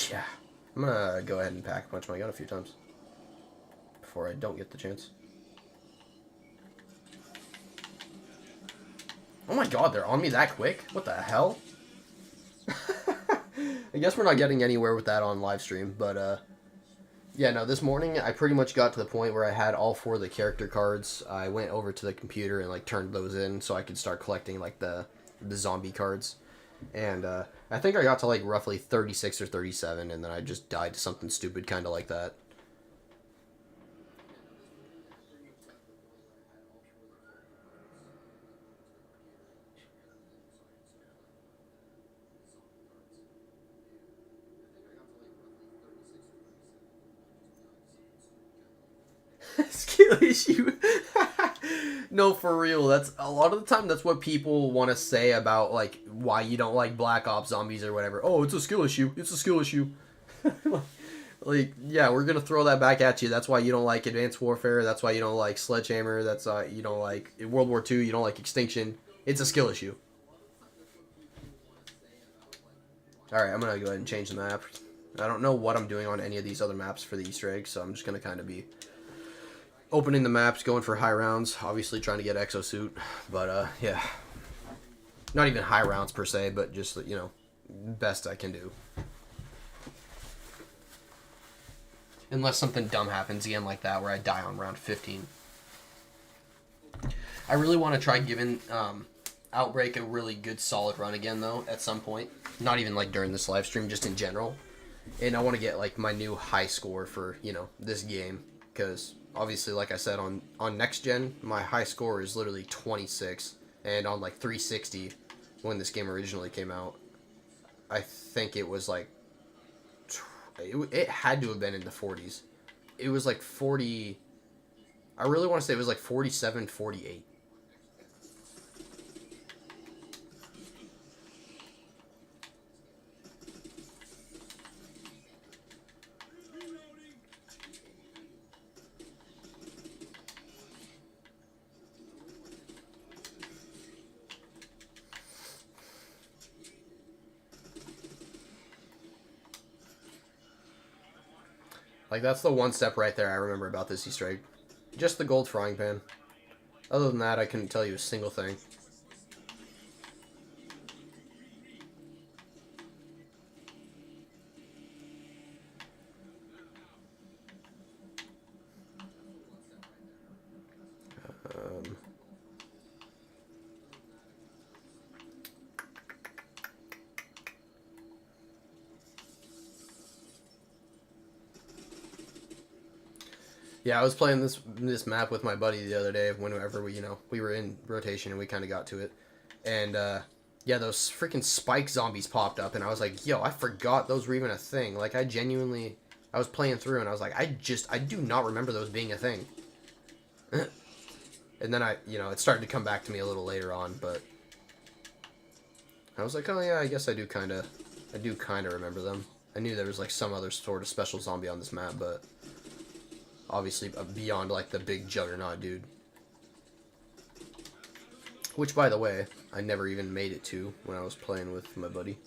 Yeah. I'm gonna go ahead and pack punch my gun a few times before I don't get the chance. Oh my god, they're on me that quick? What the hell? I guess we're not getting anywhere with that on live stream, but yeah, no, this morning I pretty much got to the point where I had all 4 of the character cards. I went over to the computer and like turned those in so I could start collecting like the zombie cards. And I think I got to like roughly 36 or 37, and then I just died to something stupid kind of like that. Skill issue. No, for real. That's a lot of the time. That's what people want to say about like why you don't like Black Ops Zombies or whatever. Oh, it's a skill issue. It's a skill issue. Like, yeah, we're gonna throw that back at you. That's why you don't like Advanced Warfare. That's why you don't like Sledgehammer. That's why you don't like World War II. You don't like Extinction. It's a skill issue. All right, I'm gonna go ahead and change the map. I don't know what I'm doing on any of these other maps for the Easter eggs, so I'm just gonna kind of be opening the maps, going for high rounds, obviously trying to get exosuit, but yeah, not even high rounds per se, but just, you know, best I can do. Unless something dumb happens again like that where I die on round 15. I really want to try giving Outbreak a really good solid run again though at some point. Not even like during this live stream, just in general. And I want to get like my new high score for, you know, this game, because obviously, like I said, on next gen, my high score is literally 26, and on like 360, when this game originally came out, I think it was like, it had to have been in the 40s. It was like 40, I really want to say it was like 47, 48. Like, that's the one step right there I remember about this Easter egg. Just the gold frying pan. Other than that, I couldn't tell you a single thing. Yeah, I was playing this map with my buddy the other day. Whenever we were in rotation and we kind of got to it, and yeah, those freaking spike zombies popped up, and I was like, yo, I forgot those were even a thing. Like, I was playing through, and I was like, I do not remember those being a thing. And then it started to come back to me a little later on, but I was like, oh yeah, I guess I do kind of remember them. I knew there was like some other sort of special zombie on this map, but obviously beyond like the big juggernaut dude. Which, by the way, I never even made it to when I was playing with my buddy.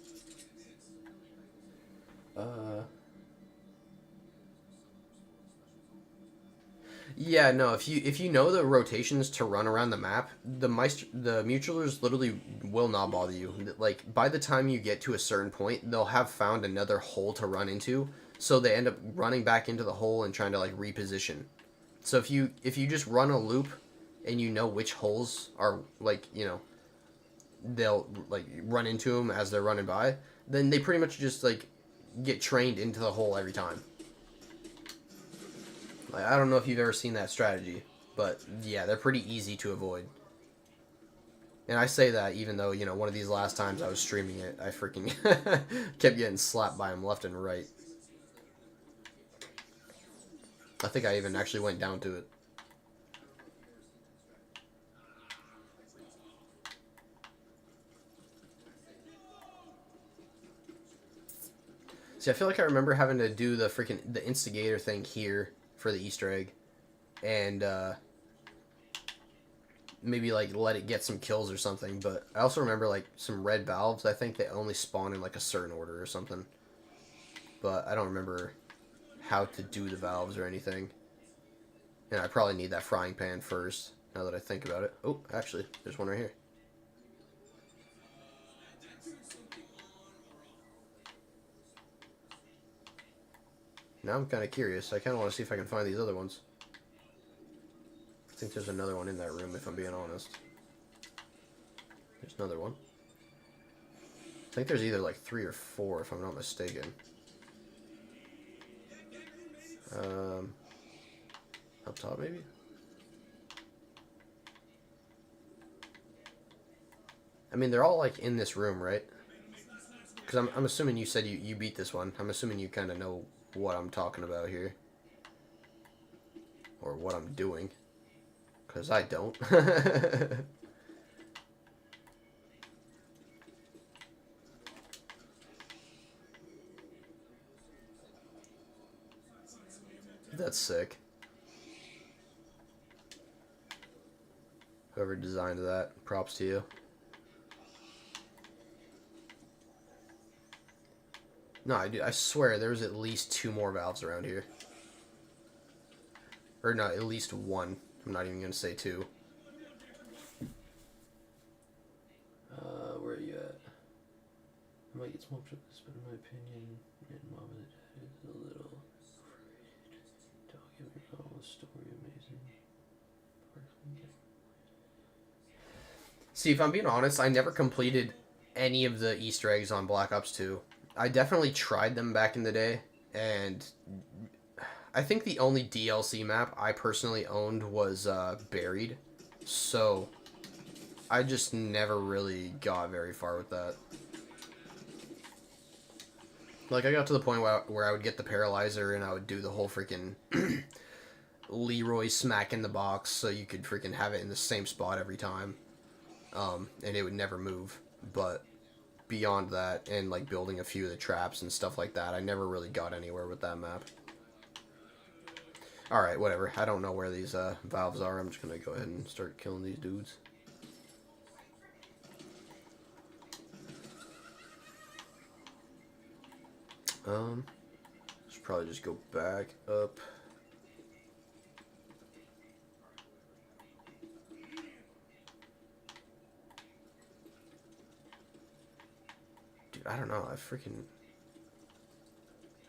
Yeah, no, if you know the rotations to run around the map, the mutualers literally will not bother you. Like, by the time you get to a certain point, they'll have found another hole to run into, so they end up running back into the hole and trying to like reposition. So if you just run a loop and you know which holes are like, they'll like run into them as they're running by, then they pretty much just like get trained into the hole every time. Like, I don't know if you've ever seen that strategy, but yeah, they're pretty easy to avoid. And I say that even though, one of these last times I was streaming it, I freaking kept getting slapped by them left and right. I think I even actually went down to it. See, I feel like I remember having to do the instigator thing here for the Easter egg, and maybe like let it get some kills or something. But I also remember like some red valves. I think they only spawn in like a certain order or something. but I don't remember how to do the valves or anything. And I probably need that frying pan first, now that I think about it. Oh, actually, there's one right here. Now I'm kind of curious. I kind of want to see if I can find these other ones. I think there's another one in that room, if I'm being honest. There's another one. I think there's either like 3 or 4, if I'm not mistaken. Up top, maybe? I mean, they're all like in this room, right? Because I'm assuming you said you beat this one. I'm assuming you kind of know what I'm talking about here. Or what I'm doing. Because I don't. That's sick. Whoever designed that, props to you. No, I swear there was at least 2 more valves around here. Or no, at least 1. I'm not even going to say 2. Where are you at? I might get smoked with this, but in my opinion, Mom and Dad is a little afraid. Don't get me wrong, the story amazing. See, if I'm being honest, I never completed any of the Easter eggs on Black Ops 2. I definitely tried them back in the day, and I think the only DLC map I personally owned was Buried, so I just never really got very far with that. Like, I got to the point where I would get the Paralyzer and I would do the whole freaking Leroy smack in the box so you could freaking have it in the same spot every time, and it would never move, but beyond that, and like building a few of the traps and stuff like that, I never really got anywhere with that map. Alright, whatever. I don't know where these valves are. I'm just gonna go ahead and start killing these dudes. Should probably just go back up. I don't know, there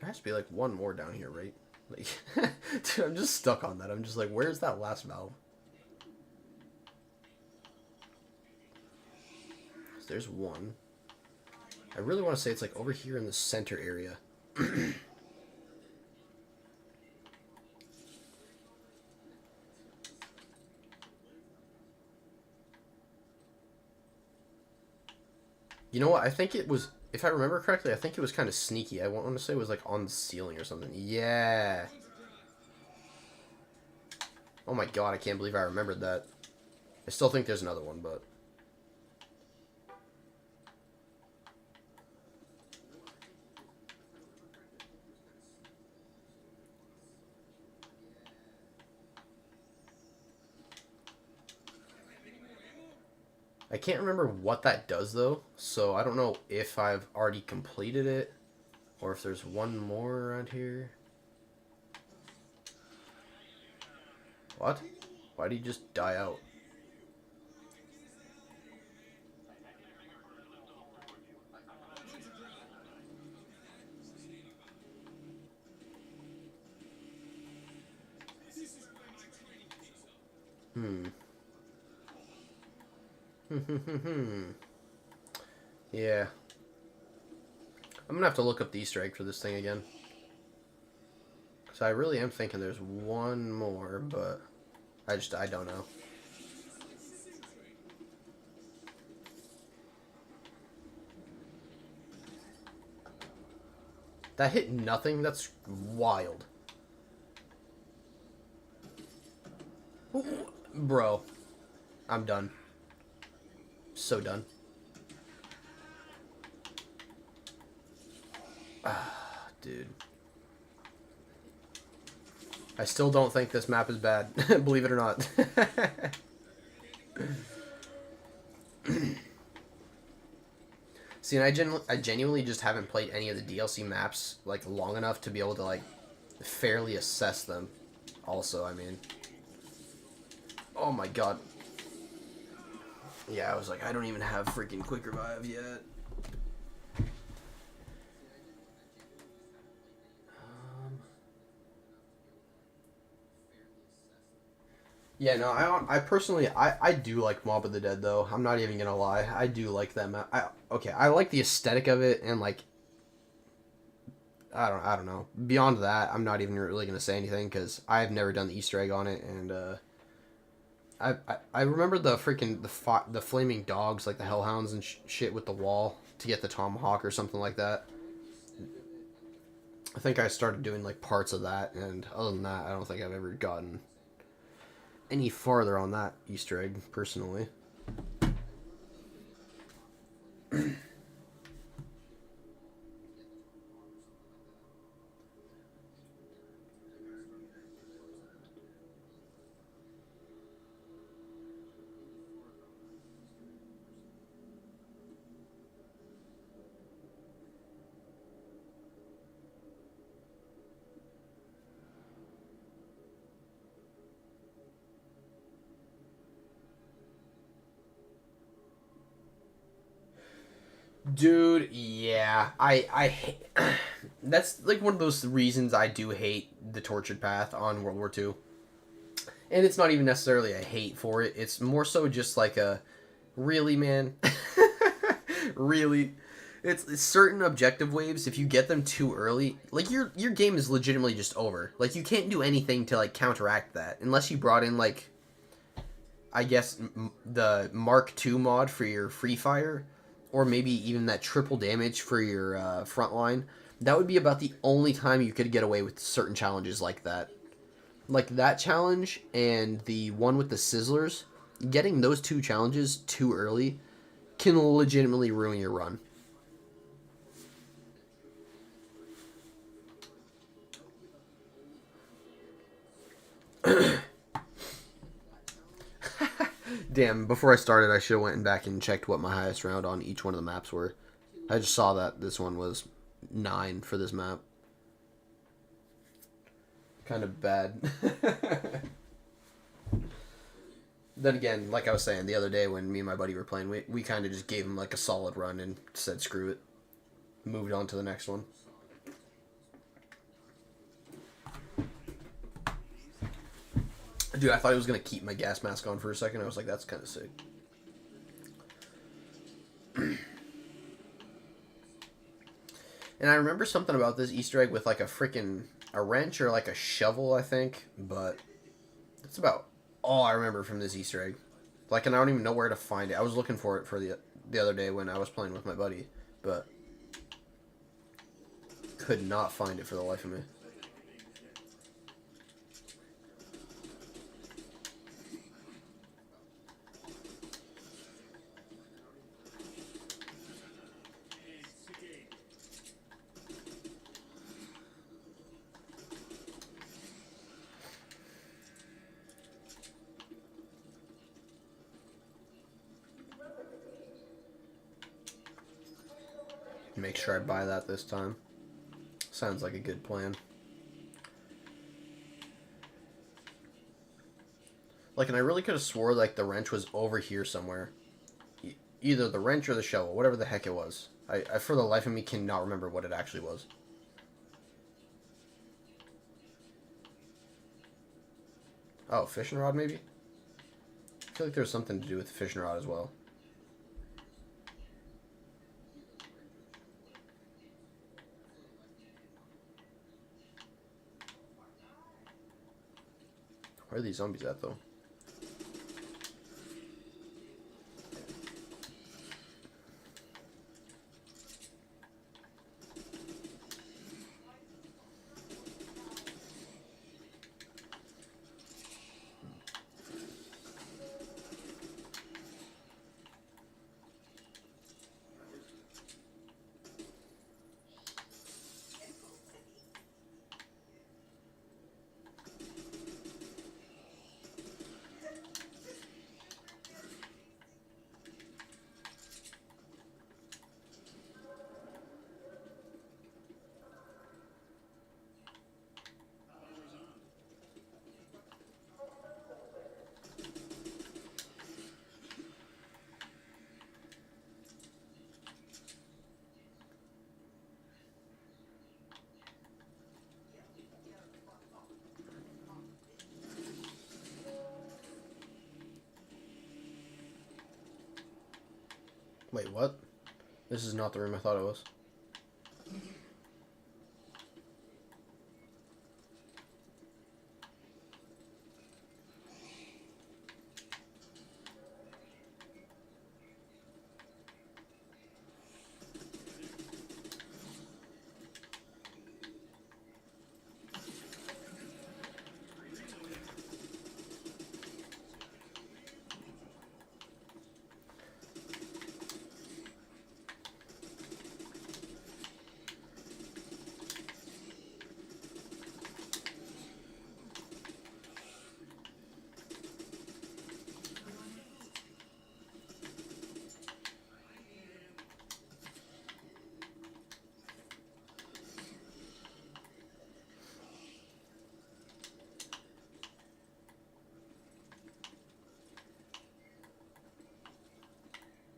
has to be like 1 more down here, right? Like, dude, I'm just stuck on that. I'm just like, where's that last valve? There's 1. I really want to say it's like over here in the center area. You know what? I think it was, if I remember correctly, I think it was kind of sneaky. I want to say it was like on the ceiling or something. Yeah. Oh my god, I can't believe I remembered that. I still think there's another one, but... I can't remember what that does, though, so I don't know if I've already completed it, or if there's 1 more around here. What? Why did he just die out? Yeah. I'm gonna have to look up the Easter egg for this thing again. Because I really am thinking there's 1 more, but I don't know. That hit nothing? That's wild. Ooh, bro. I'm done. So done. Ah, dude. I still don't think this map is bad, believe it or not. See, and I genuinely just haven't played any of the DLC maps like long enough to be able to like fairly assess them. Also, I mean, oh my god. Yeah, I was like, I don't even have freaking quick revive yet. Yeah, no, I personally, I do like Mob of the Dead, though. I'm not even gonna lie. I do like that map. Okay, I like the aesthetic of it, and, like, I don't know. Beyond that, I'm not even really gonna say anything, because I've never done the Easter egg on it, and, I remember the freaking, the flaming dogs, like the hellhounds and shit with the wall to get the tomahawk or something like that. I think I started doing, like, parts of that, and other than that, I don't think I've ever gotten any farther on that Easter egg, personally. Dude, yeah, that's like one of those reasons I do hate the tortured path on World War II. And it's not even necessarily a hate for it. It's more so just like a, really, man, really. It's certain objective waves. If you get them too early, like your game is legitimately just over. Like you can't do anything to like counteract that unless you brought in like, I guess the Mark II mod for your free fire, or maybe even that triple damage for your frontline. That would be about the only time you could get away with certain challenges like that. Like that challenge and the one with the Sizzlers, getting those two challenges too early can legitimately ruin your run. Damn, before I started, I should have went back and checked what my highest round on each one of the maps were. I just saw that this one was 9 for this map. Kind of bad. Then again, like I was saying the other day when me and my buddy were playing, we kind of just gave him like a solid run and said screw it. Moved on to the next one. Dude, I thought I was going to keep my gas mask on for a second. I was like, that's kind of sick. And I remember something about this Easter egg with like a wrench or like a shovel, I think. But that's about all I remember from this Easter egg. Like, and I don't even know where to find it. I was looking for it for the other day when I was playing with my buddy. But could not find it for the life of me. Make sure I buy that this time. Sounds like a good plan. Like, and I really could have swore like the wrench was over here somewhere. Either the wrench or the shovel, whatever the heck it was. I for the life of me cannot remember what it actually was. Oh, fishing rod maybe? I feel like there was something to do with the fishing rod as well. Where are these zombies at, though? Wait, what? This is not the room I thought it was.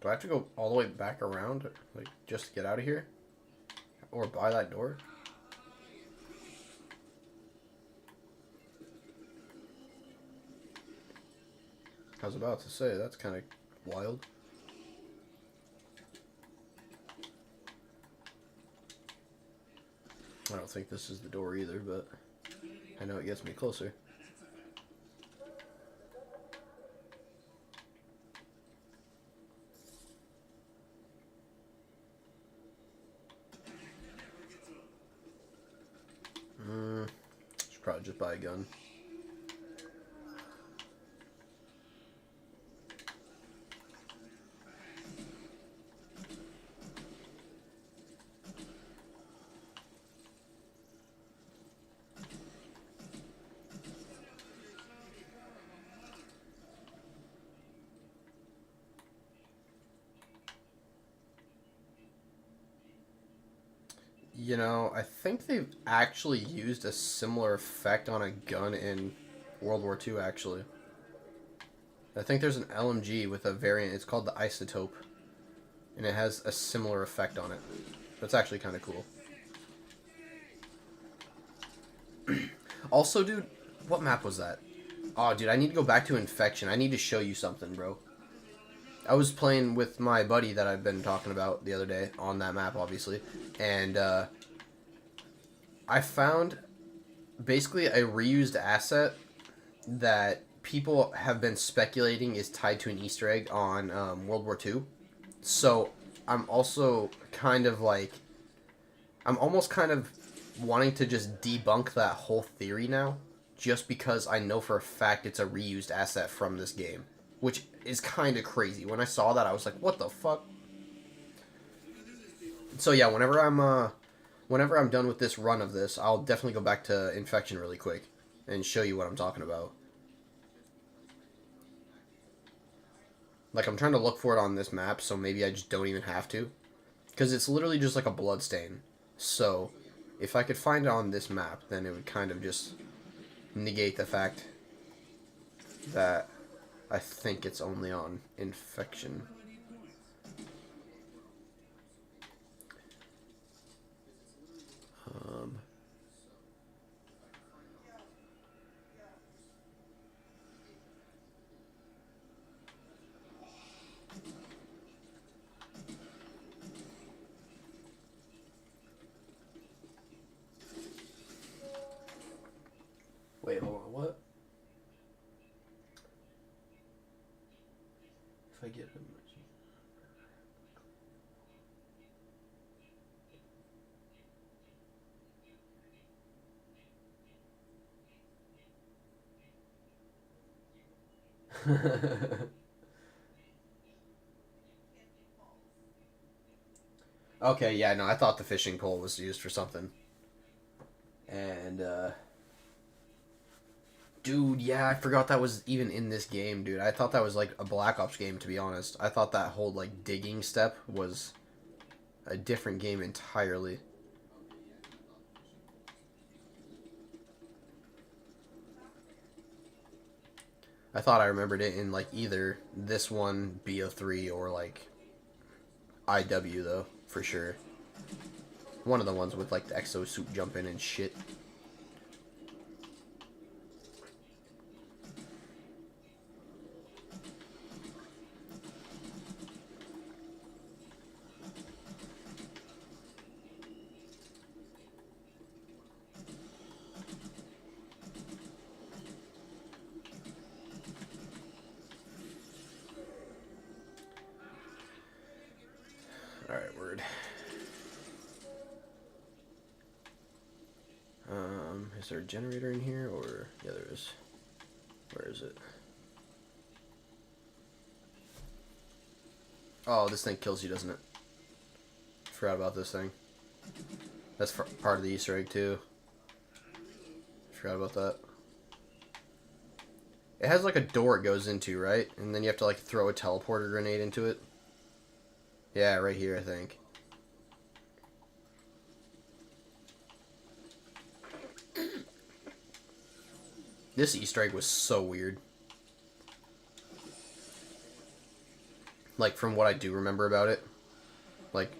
Do I have to go all the way back around, like, just to get out of here? Or by that door? I was about to say, that's kind of wild. I don't think this is the door either, but I know it gets me closer. Should probably just buy a gun. You know, I think they've actually used a similar effect on a gun in World War II, actually. I think there's an LMG with a variant, it's called the Isotope, and it has a similar effect on it. That's actually kind of cool. Also, dude, what map was that? Oh, dude, I need to go back to Infection. I need to show you something, bro. I was playing with my buddy that I've been talking about the other day on that map, obviously, and I found basically a reused asset that people have been speculating is tied to an Easter egg on World War II. So I'm also kind of like, I'm almost kind of wanting to just debunk that whole theory now, just because I know for a fact it's a reused asset from this game, which is kind of crazy. When I saw that, I was like, what the fuck? So yeah, whenever I'm done with this run of this, I'll definitely go back to Infection really quick and show you what I'm talking about. Like, I'm trying to look for it on this map, so maybe I just don't even have to. Because it's literally just like a blood stain. So, if I could find it on this map, then it would kind of just negate the fact that I think it's only on Infection. Wait, hold on, what? If I get him. Okay, yeah, no, I thought the fishing pole was used for something. And, dude, yeah, I forgot that was even in this game, dude. I thought that was like a Black Ops game, to be honest. I thought that whole, like, digging step was a different game entirely. I thought I remembered it in, like, either this one, BO3, or, like, IW, though, for sure. One of the ones with, like, the exosuit jumping and shit. lord. Is there a generator in here, or yeah, there is. Where is it? Oh, this thing kills you, doesn't it? Forgot about this thing. That's part of the Easter egg too. Forgot about that. It has like a door it goes into, right? And then you have to like throw a teleporter grenade into it. Yeah, right here, I think. This Easter egg was so weird. Like, from what I do remember about it. Like,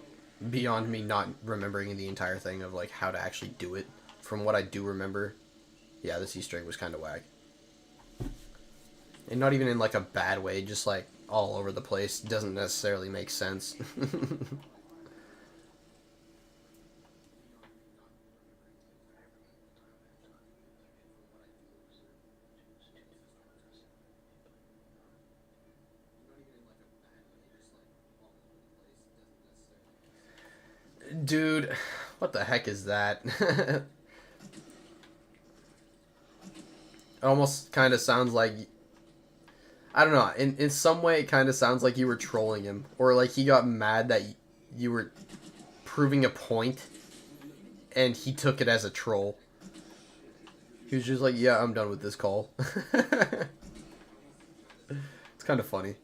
beyond me not remembering the entire thing of, like, how to actually do it. From what I do remember, yeah, this Easter egg was kind of whack. And not even in, like, a bad way, just, like, all over the place. Doesn't necessarily make sense. Dude, what the heck is that? It almost kind of sounds like... I don't know. In some way, it kind of sounds like you were trolling him. Or like he got mad that you were proving a point. And he took it as a troll. He was just like, yeah, I'm done with this call. It's kind of funny.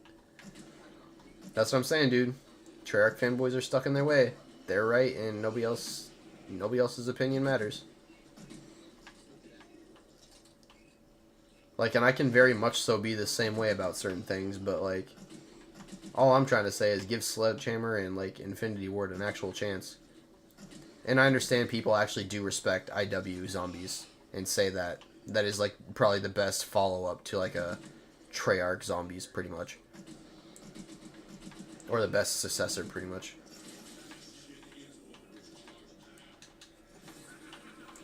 That's what I'm saying, dude. Treyarch fanboys are stuck in their way. They're right, and nobody else's opinion matters. Like, and I can very much so be the same way about certain things, but, like, all I'm trying to say is give Sledgehammer and, like, Infinity Ward an actual chance. And I understand people actually do respect IW Zombies and say that that is, like, probably the best follow-up to, like, a Treyarch Zombies, pretty much. Or the best successor, pretty much.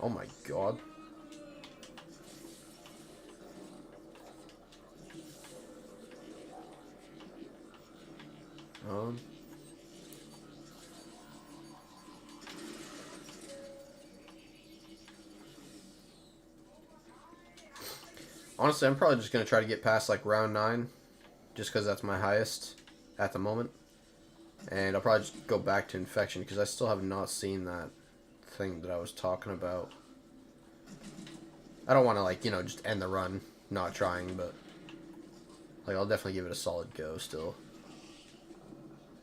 Oh my god. Honestly, I'm probably just going to try to get past like round 9. Just because that's my highest at the moment. And I'll probably just go back to Infection because I still have not seen that thing that I was talking about. I don't want to, like, you know, just end the run not trying, but like I'll definitely give it a solid go still.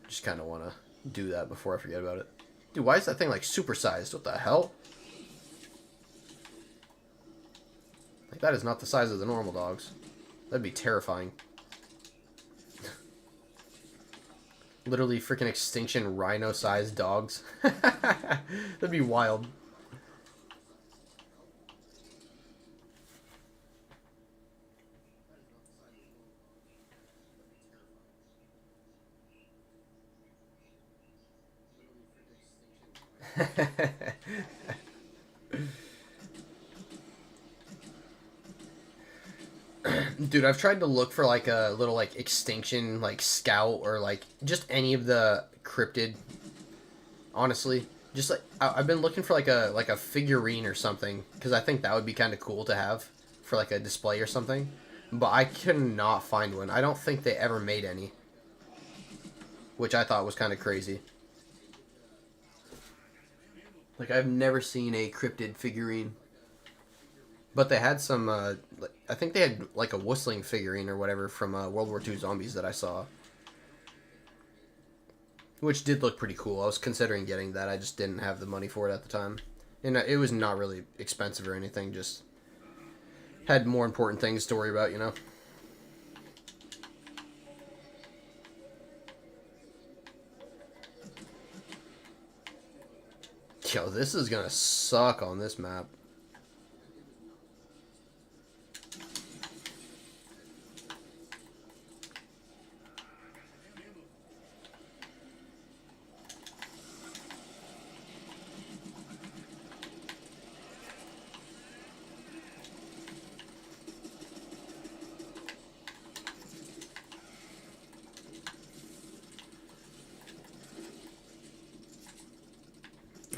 Just kind of want to do that before I forget about it. Dude, why is that thing like supersized? What the hell? Like, that is not the size of the normal dogs. That'd be terrifying. Literally freaking extinction rhino-sized dogs. That'd be wild. Dude, I've tried to look for like a little like extinction like scout or like just any of the cryptid. Honestly, just like I've been looking for like a figurine or something because I think that would be kind of cool to have for like a display or something. But I could not find one. I don't think they ever made any, which I thought was kind of crazy. Like, I've never seen a cryptid figurine. But they had some, I think they had, like, a whistling figurine or whatever from World War II Zombies that I saw. Which did look pretty cool. I was considering getting that. I just didn't have the money for it at the time. And it was not really expensive or anything. Just had more important things to worry about, you know? Yo, this is gonna suck on this map.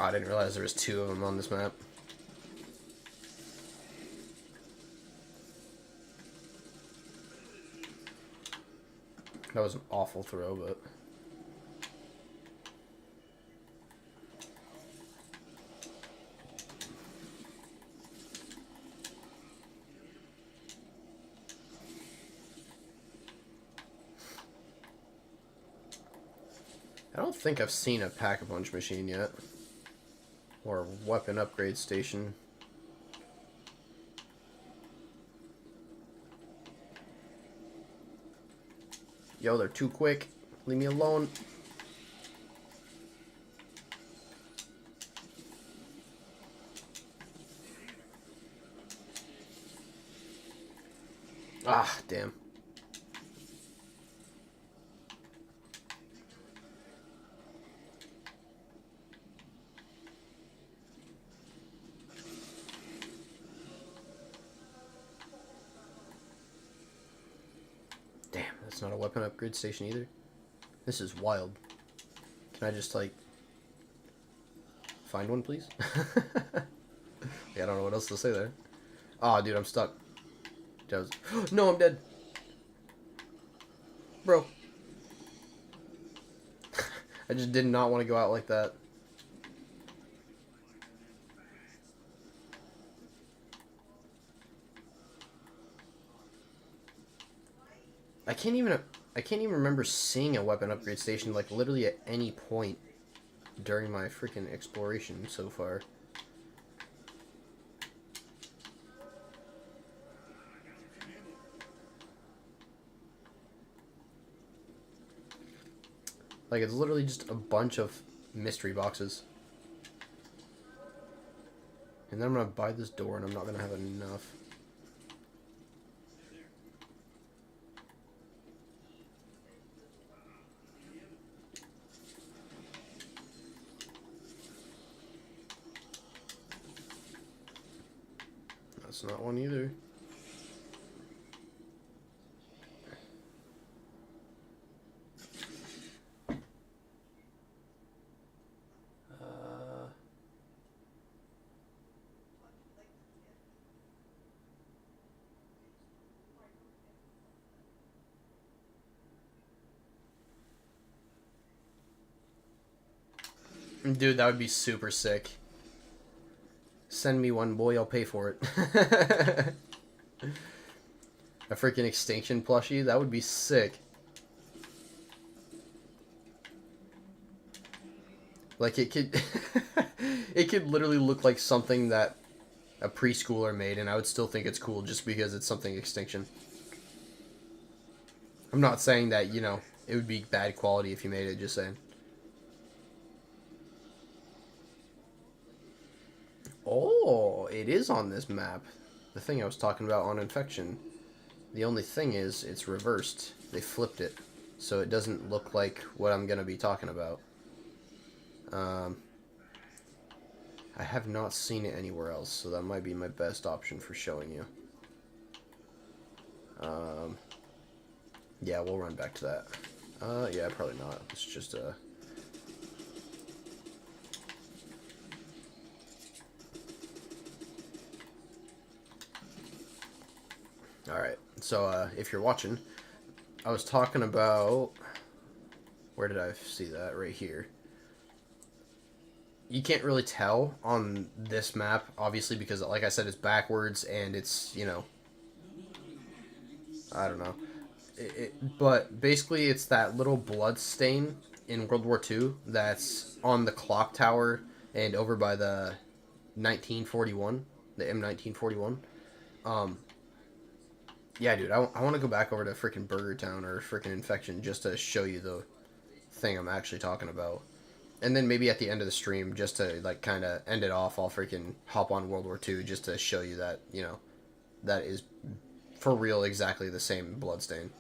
Oh, I didn't realize there was 2 of them on this map. That was an awful throw, but... I don't think I've seen a pack-a-punch machine yet. Or a weapon upgrade station. Yo, they're too quick. Leave me alone. Ah, damn. Damn, that's not a weapon upgrade station either. This is wild. Can I just, like, find one, please? Yeah, I don't know what else to say there. Aw, oh, dude, I'm stuck. No, I'm dead. Bro. I just did not want to go out like that. I can't even remember seeing a weapon upgrade station, like, literally at any point during my freaking exploration so far. Like, it's literally just a bunch of mystery boxes. And then I'm gonna buy this door and I'm not gonna have enough. That's not one either. Dude, that would be super sick. Send me one, boy, I'll pay for it. A freaking extinction plushie, that would be sick. Like, it could... it could literally look like something that a preschooler made, and I would still think it's cool just because it's something extinction. I'm not saying that, you know, it would be bad quality if you made it, just saying. Oh, it is on this map. The thing I was talking about on infection. The only thing is, it's reversed. They flipped it. So it doesn't look like what I'm going to be talking about. I have not seen it anywhere else, so that might be my best option for showing you. Yeah, we'll run back to that. Yeah, probably not. It's just Alright, so if you're watching, I was talking about... Where did I see that? Right here. You can't really tell on this map, obviously, because, like I said, it's backwards, and it's, you know... I don't know. But basically, it's that little blood stain in World War II that's on the clock tower and over by the 1941, the M1941. Yeah, dude, I want to go back over to freaking Burger Town or freaking Infection just to show you the thing I'm actually talking about. And then maybe at the end of the stream, just to, like, kind of end it off, I'll freaking hop on World War II just to show you that, you know, that is for real exactly the same bloodstain.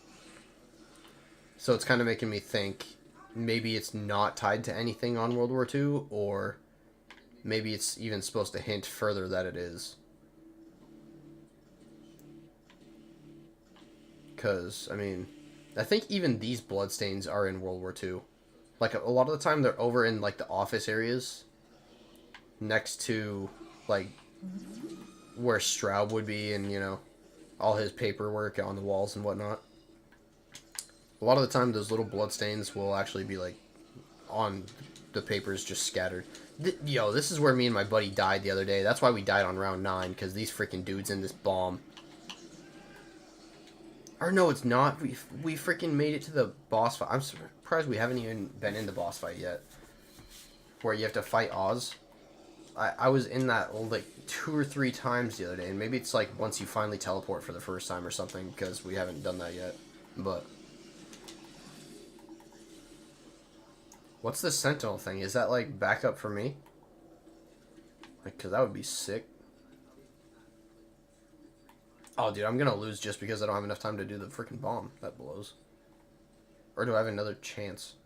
So it's kind of making me think maybe it's not tied to anything on World War II, or maybe it's even supposed to hint further that it is. Because, I mean, I think even these bloodstains are in World War II. Like, a lot of the time they're over in, like, the office areas. next to, like, where Straub would be and, you know, all his paperwork on the walls and whatnot. A lot of the time, those little bloodstains will actually be, like, on the papers just scattered. Yo, this is where me and my buddy died the other day. That's why we died on round 9, because these freaking dudes in this bomb. Or no, it's not. We freaking made it to the boss fight. I'm surprised we haven't even been in the boss fight yet. Where you have to fight Oz. I was in that like 2 or 3 times the other day, and maybe it's like once you finally teleport for the first time or something, because we haven't done that yet. But what's the Sentinel thing? Is that like backup for me? Like, cause that would be sick. Oh, dude, I'm gonna lose just because I don't have enough time to do the freaking bomb. That blows. Or do I have another chance?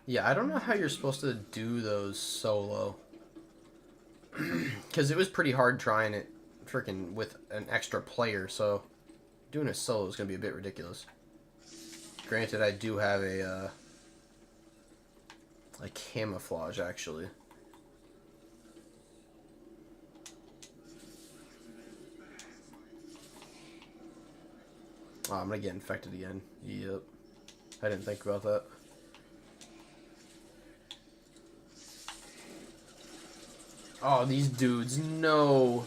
Yeah, I don't know how you're supposed to do those solo. Because it was pretty hard trying it freaking with an extra player, so doing it solo is going to be a bit ridiculous. Granted, I do have a camouflage, actually. Oh, I'm going to get infected again. Yep. I didn't think about that. Oh, these dudes, no.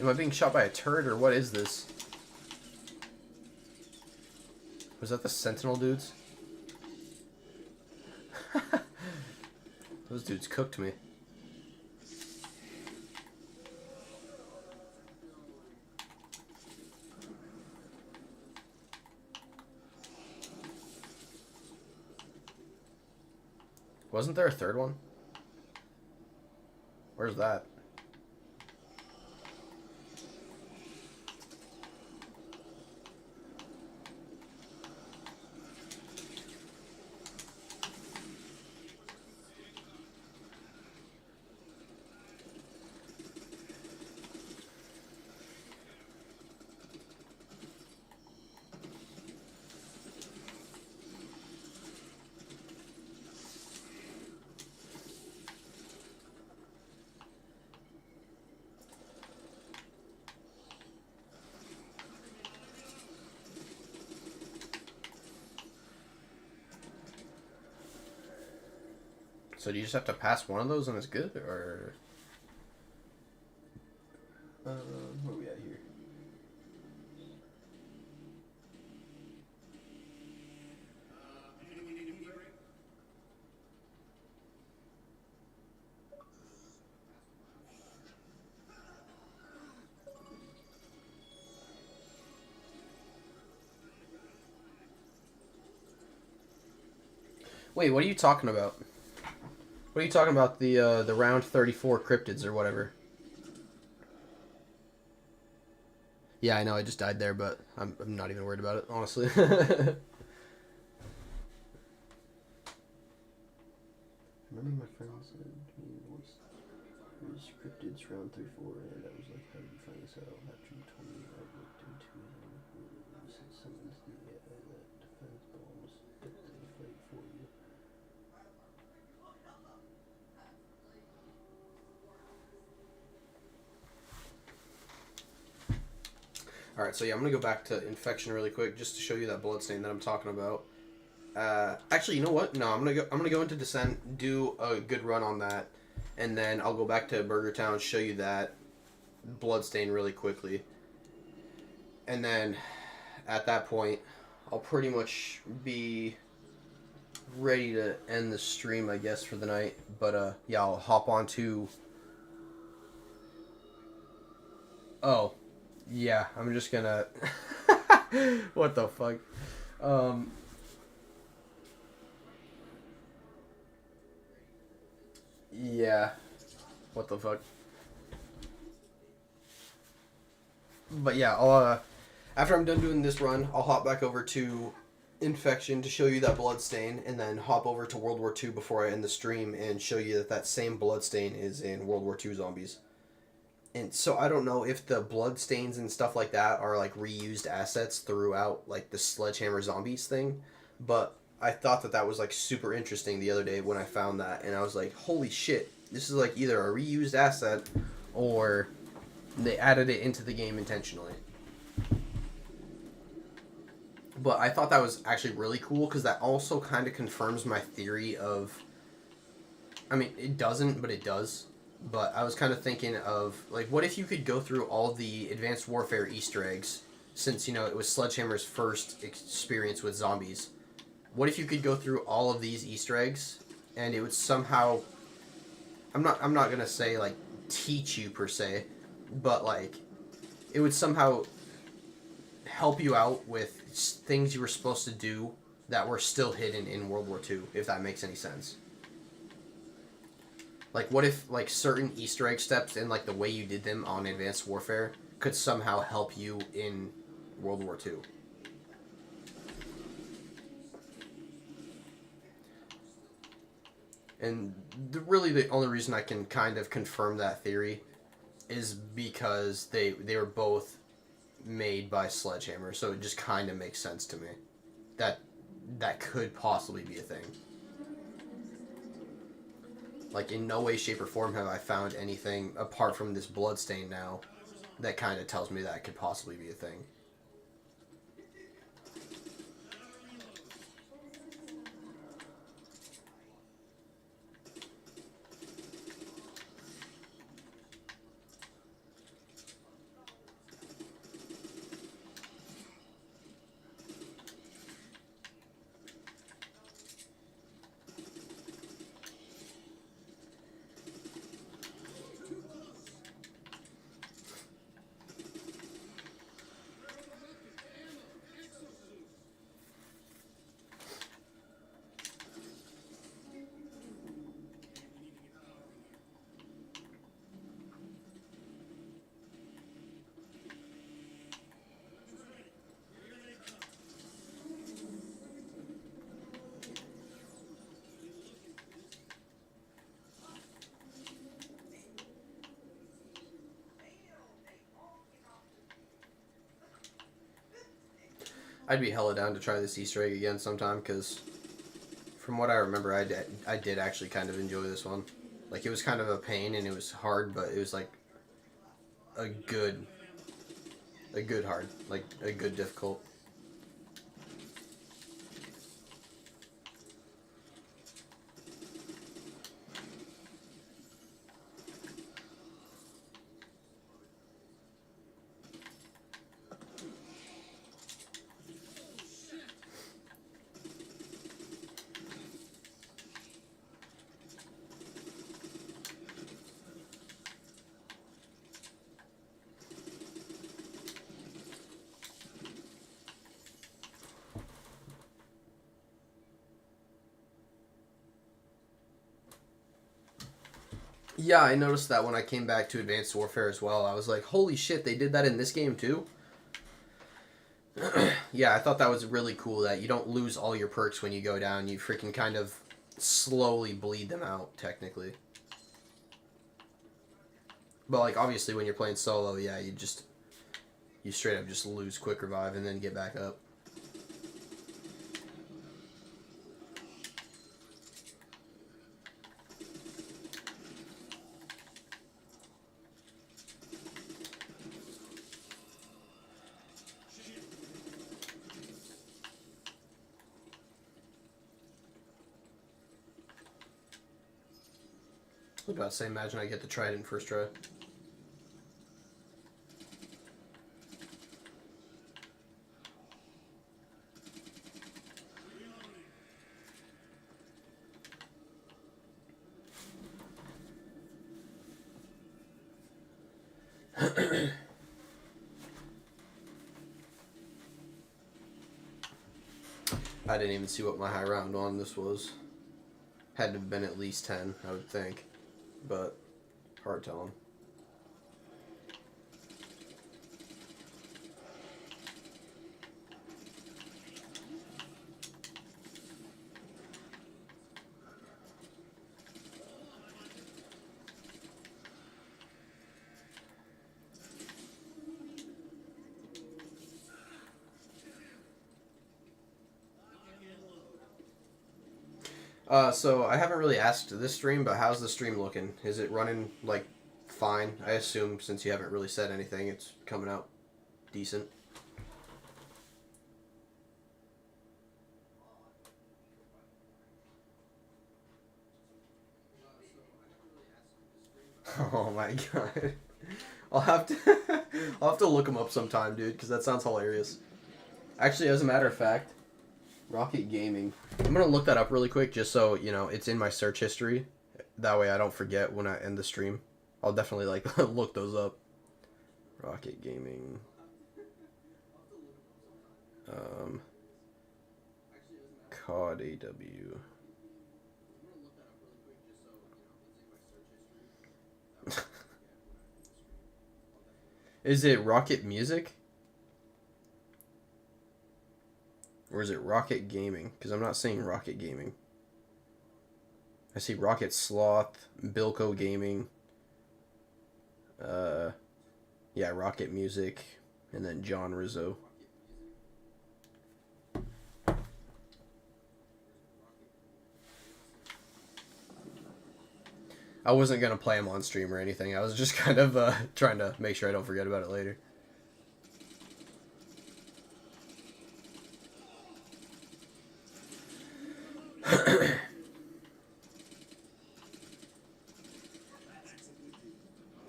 Am I being shot by a turret, or what is this? Was that the Sentinel dudes? Those dudes cooked me. Wasn't there a third one? Where's that? So do you just have to pass one of those and it's good, or? Where are we at here? Wait, what are you talking about? What are you talking about? The round 34 cryptids or whatever? Yeah, I know. I just died there, but I'm not even worried about it, honestly. Remember my friend said he was cryptids round 34, and I was like, how did you find this out? After you told me, I looked into it, and said someone's the AI that defends bombs, but they fight for you. Alright, so yeah, I'm gonna go back to infection really quick just to show you that bloodstain that I'm talking about. Actually, you know what? No, I'm gonna go into Descent, do a good run on that, and then I'll go back to Burger Town, show you that bloodstain really quickly. And then at that point, I'll pretty much be ready to end the stream, I guess, for the night. But yeah, I'll hop on to... Oh, yeah, I'm just gonna... What the fuck? Yeah. What the fuck? But yeah, I'll after I'm done doing this run, I'll hop back over to Infection to show you that bloodstain, and then hop over to World War II before I end the stream and show you that that same bloodstain is in World War II Zombies. And so I don't know if the bloodstains and stuff like that are like reused assets throughout like the Sledgehammer Zombies thing, but I thought that that was like super interesting the other day when I found that, and I was like, holy shit, this is like either a reused asset or they added it into the game intentionally. But I thought that was actually really cool because that also kind of confirms my theory of, I mean, it doesn't, but it does. But I was kind of thinking of, like, what if you could go through all the Advanced Warfare Easter eggs, since, you know, it was Sledgehammer's first experience with zombies. What if you could go through all of these Easter eggs, and it would somehow, I'm not going to say, like, teach you, per se, but, like, it would somehow help you out with things you were supposed to do that were still hidden in World War II, if that makes any sense. Like, what if, like, certain Easter egg steps and, like, the way you did them on Advanced Warfare could somehow help you in World War II? And really the only reason I can kind of confirm that theory is because they were both made by Sledgehammer, so it just kind of makes sense to me that that could possibly be a thing. Like, in no way, shape, or form have I found anything, apart from this bloodstain now, that kind of tells me that could possibly be a thing. I'd be hella down to try this Easter egg again sometime, because from what I remember, I did actually kind of enjoy this one. Like, it was kind of a pain, and it was hard, but it was, like, a good hard. Like, a good difficult. Yeah, I noticed that when I came back to Advanced Warfare as well. I was like, holy shit, they did that in this game too? Yeah, I thought that was really cool that you don't lose all your perks when you go down. You freaking kind of slowly bleed them out, technically. But, like, obviously when you're playing solo, yeah, you straight up just lose quick revive and then get back up. I was about to say, imagine I get to try it in first try. I didn't even see what my high round on this was. Had to have been at least 10, I would think. But, hard telling. So I haven't really asked this stream, but how's the stream looking? Is it running, like, fine? I assume since you haven't really said anything, it's coming out decent. Oh my god. I'll have to I'll have to look them up sometime, dude, because that sounds hilarious. Actually, as a matter of fact, Rocket Gaming. I'm gonna look that up really quick just so, you know, it's in my search history. That way I don't forget when I end the stream. I'll definitely, like, look those up. Rocket Gaming. COD AW. Is it Rocket Music? Or is it Rocket Gaming? Because I'm not seeing Rocket Gaming. I see Rocket Sloth, Bilko Gaming. Yeah, Rocket Music, and then John Rizzo. I wasn't gonna play him on stream or anything. I was just kind of trying to make sure I don't forget about it later.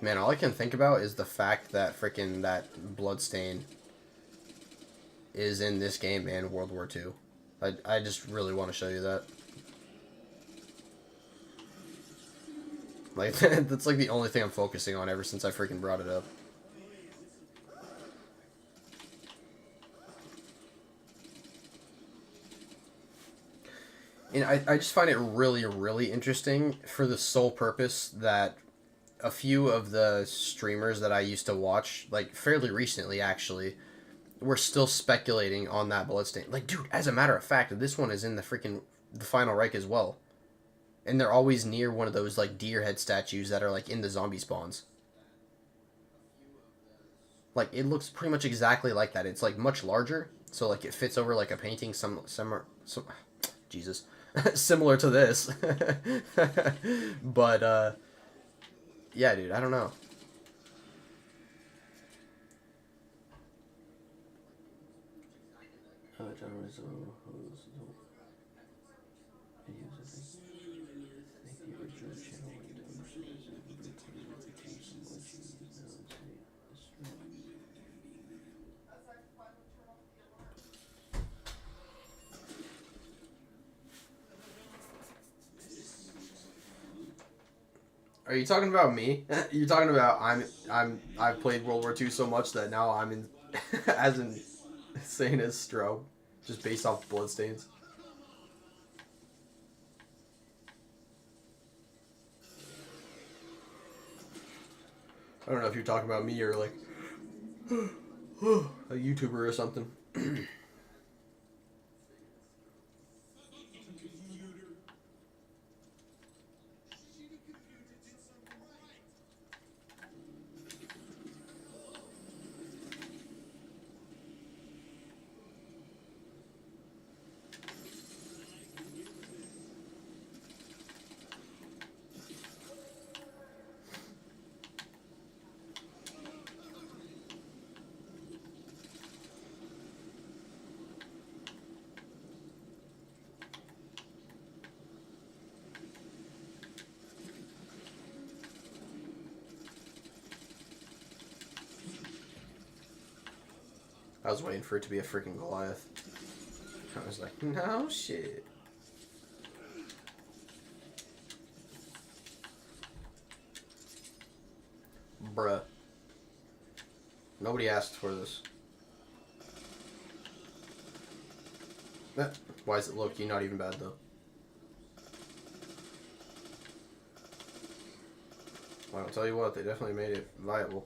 Man, all I can think about is the fact that freaking that bloodstain is in this game and World War II. I just really want to show you that. Like, that's like the only thing I'm focusing on ever since I freaking brought it up. And I just find it really, really interesting for the sole purpose that a few of the streamers that I used to watch, like fairly recently actually, were still speculating on that bloodstain. Like, dude, as a matter of fact, this one is in the Final Reich as well. And they're always near one of those, like, deer head statues that are, like, in the zombie spawns. Like, it looks pretty much exactly like that. It's, like, much larger, so, like, it fits over, like, a painting some Jesus. Similar to this. But, yeah, dude, I don't know. Are you talking about me? You're talking about I've played World War II so much that now I'm in as insane as Strobe, just based off bloodstains. I don't know if you're talking about me or like a YouTuber or something. I was waiting for it to be a freaking Goliath. I was like, no shit. Bruh. Nobody asked for this. Why is it low-key not even bad, though? Well, I'll tell you what, they definitely made it viable.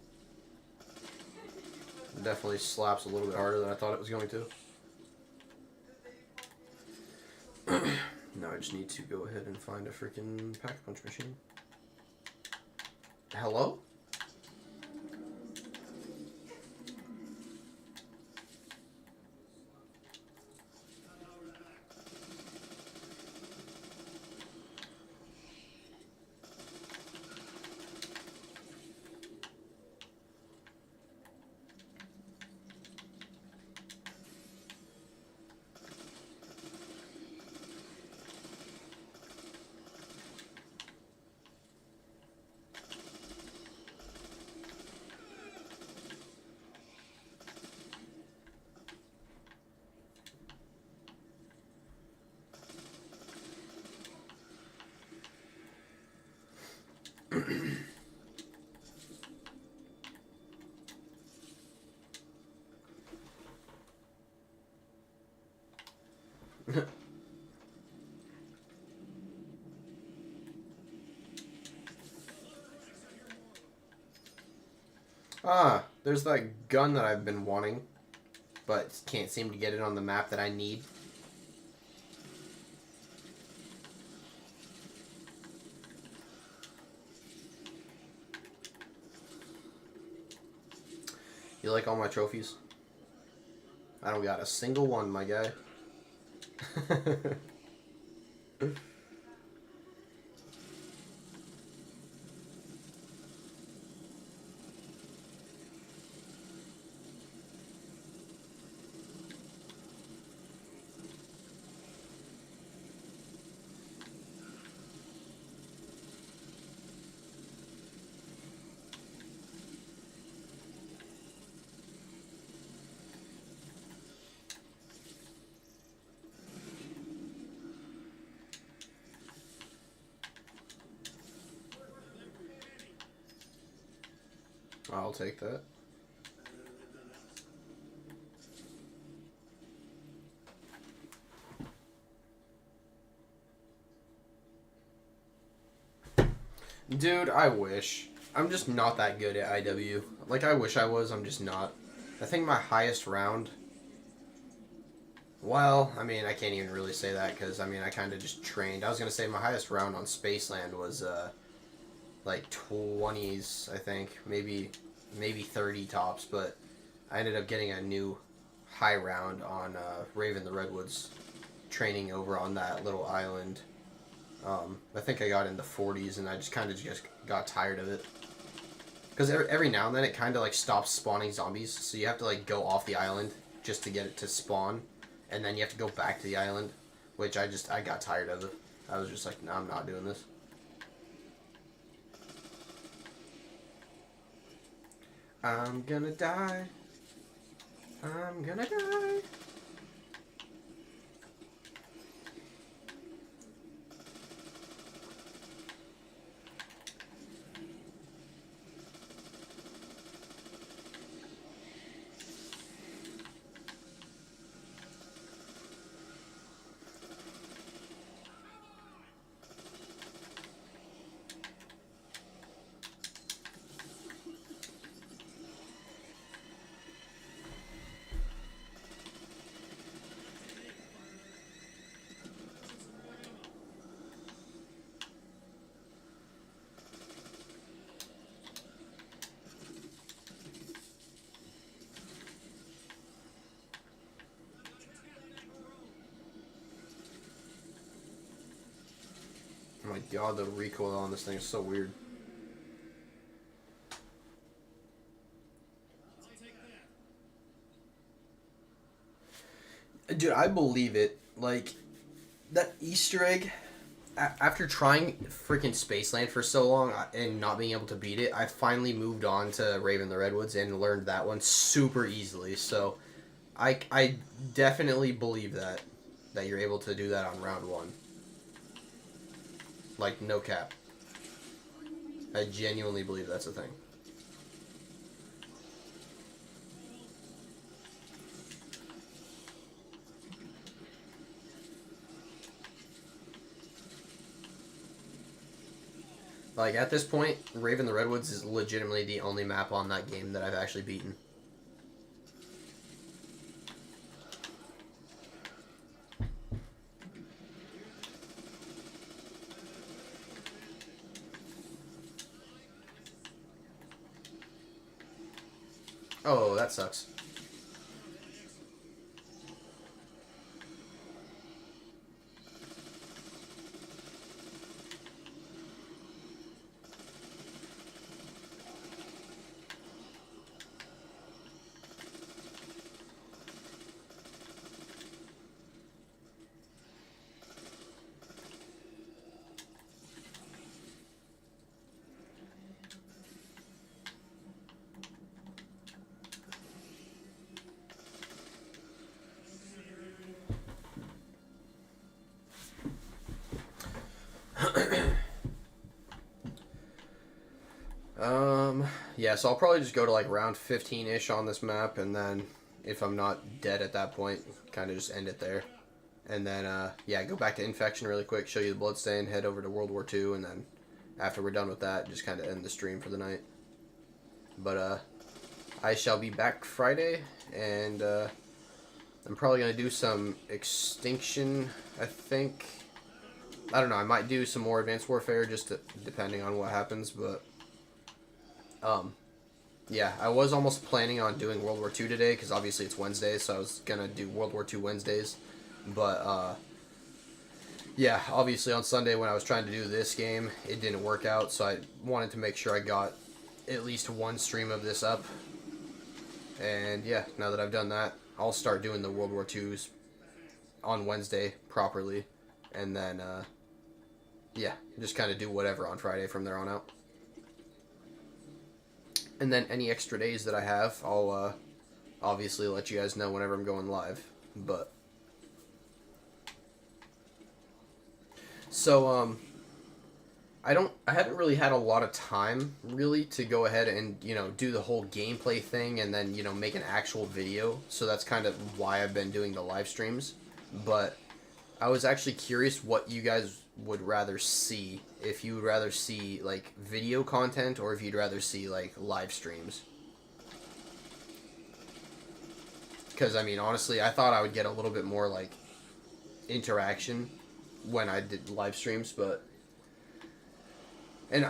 It definitely slaps a little bit harder than I thought it was going to. Now I just need to go ahead and find a freaking pack-punch machine. Hello? There's that gun that I've been wanting, but can't seem to get it on the map that I need. You like all my trophies? I don't got a single one, my guy. I'll take that. Dude, I wish. I'm just not that good at IW. Like, I wish I was, I'm just not. I think my highest round... Well, I mean, I can't even really say that, because, I mean, I kind of just trained. I was going to say my highest round on Spaceland was, like, 20s, I think. Maybe 30 tops, but I ended up getting a new high round on Raven the Redwoods, training over on that little island. I think I got in the 40s, and I just kind of just got tired of it. Because every now and then it kind of like stops spawning zombies, so you have to like go off the island just to get it to spawn, and then you have to go back to the island, which I got tired of it. I was just like, no, I'm not doing this. I'm gonna die. I'm gonna die. Oh my god, the recoil on this thing is so weird. Dude, I believe it. Like, that Easter egg, after trying freaking Spaceland for so long and not being able to beat it, I finally moved on to Raven the Redwoods and learned that one super easily. So, I definitely believe that you're able to do that on round one. Like, no cap. I genuinely believe that's a thing. Like, at this point, Raven the Redwoods is legitimately the only map on that game that I've actually beaten. Oh, that sucks. Yeah, so I'll probably just go to like round 15-ish on this map, and then if I'm not dead at that point, kind of just end it there. And then, yeah, go back to Infection really quick, show you the Bloodstain, head over to World War II, and then after we're done with that, just kind of end the stream for the night. But, I shall be back Friday, and, I'm probably going to do some Extinction, I think. I don't know, I might do some more Advanced Warfare, just depending on what happens, but, yeah, I was almost planning on doing World War II today, because obviously it's Wednesday, so I was going to do World War II Wednesdays. But, yeah, obviously on Sunday when I was trying to do this game, it didn't work out, so I wanted to make sure I got at least one stream of this up. And, yeah, now that I've done that, I'll start doing the World War IIs on Wednesday properly. And then, yeah, just kind of do whatever on Friday from there on out. And then any extra days that I have, I'll, obviously let you guys know whenever I'm going live. But... So, I haven't really had a lot of time, really, to go ahead and, you know, do the whole gameplay thing and then, you know, make an actual video. So that's kind of why I've been doing the live streams. But I was actually curious what you guys would rather see. If you would rather see, like, video content or if you'd rather see, like, live streams. Because, I mean, honestly, I thought I would get a little bit more, like, interaction when I did live streams, but... And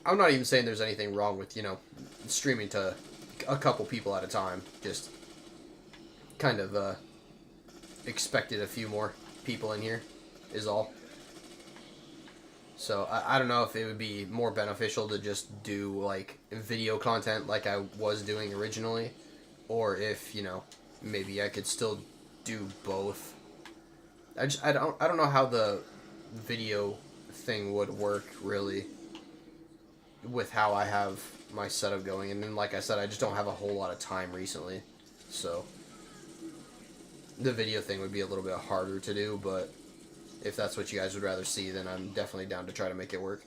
I'm not even saying there's anything wrong with, you know, streaming to a couple people at a time. Just kind of expected a few more people in here is all. So I don't know if it would be more beneficial to just do, like, video content like I was doing originally. Or if, you know, maybe I could still do both. I don't know how the video thing would work really with how I have my setup going, and then like I said, I just don't have a whole lot of time recently, so the video thing would be a little bit harder to do. But if that's what you guys would rather see, then I'm definitely down to try to make it work.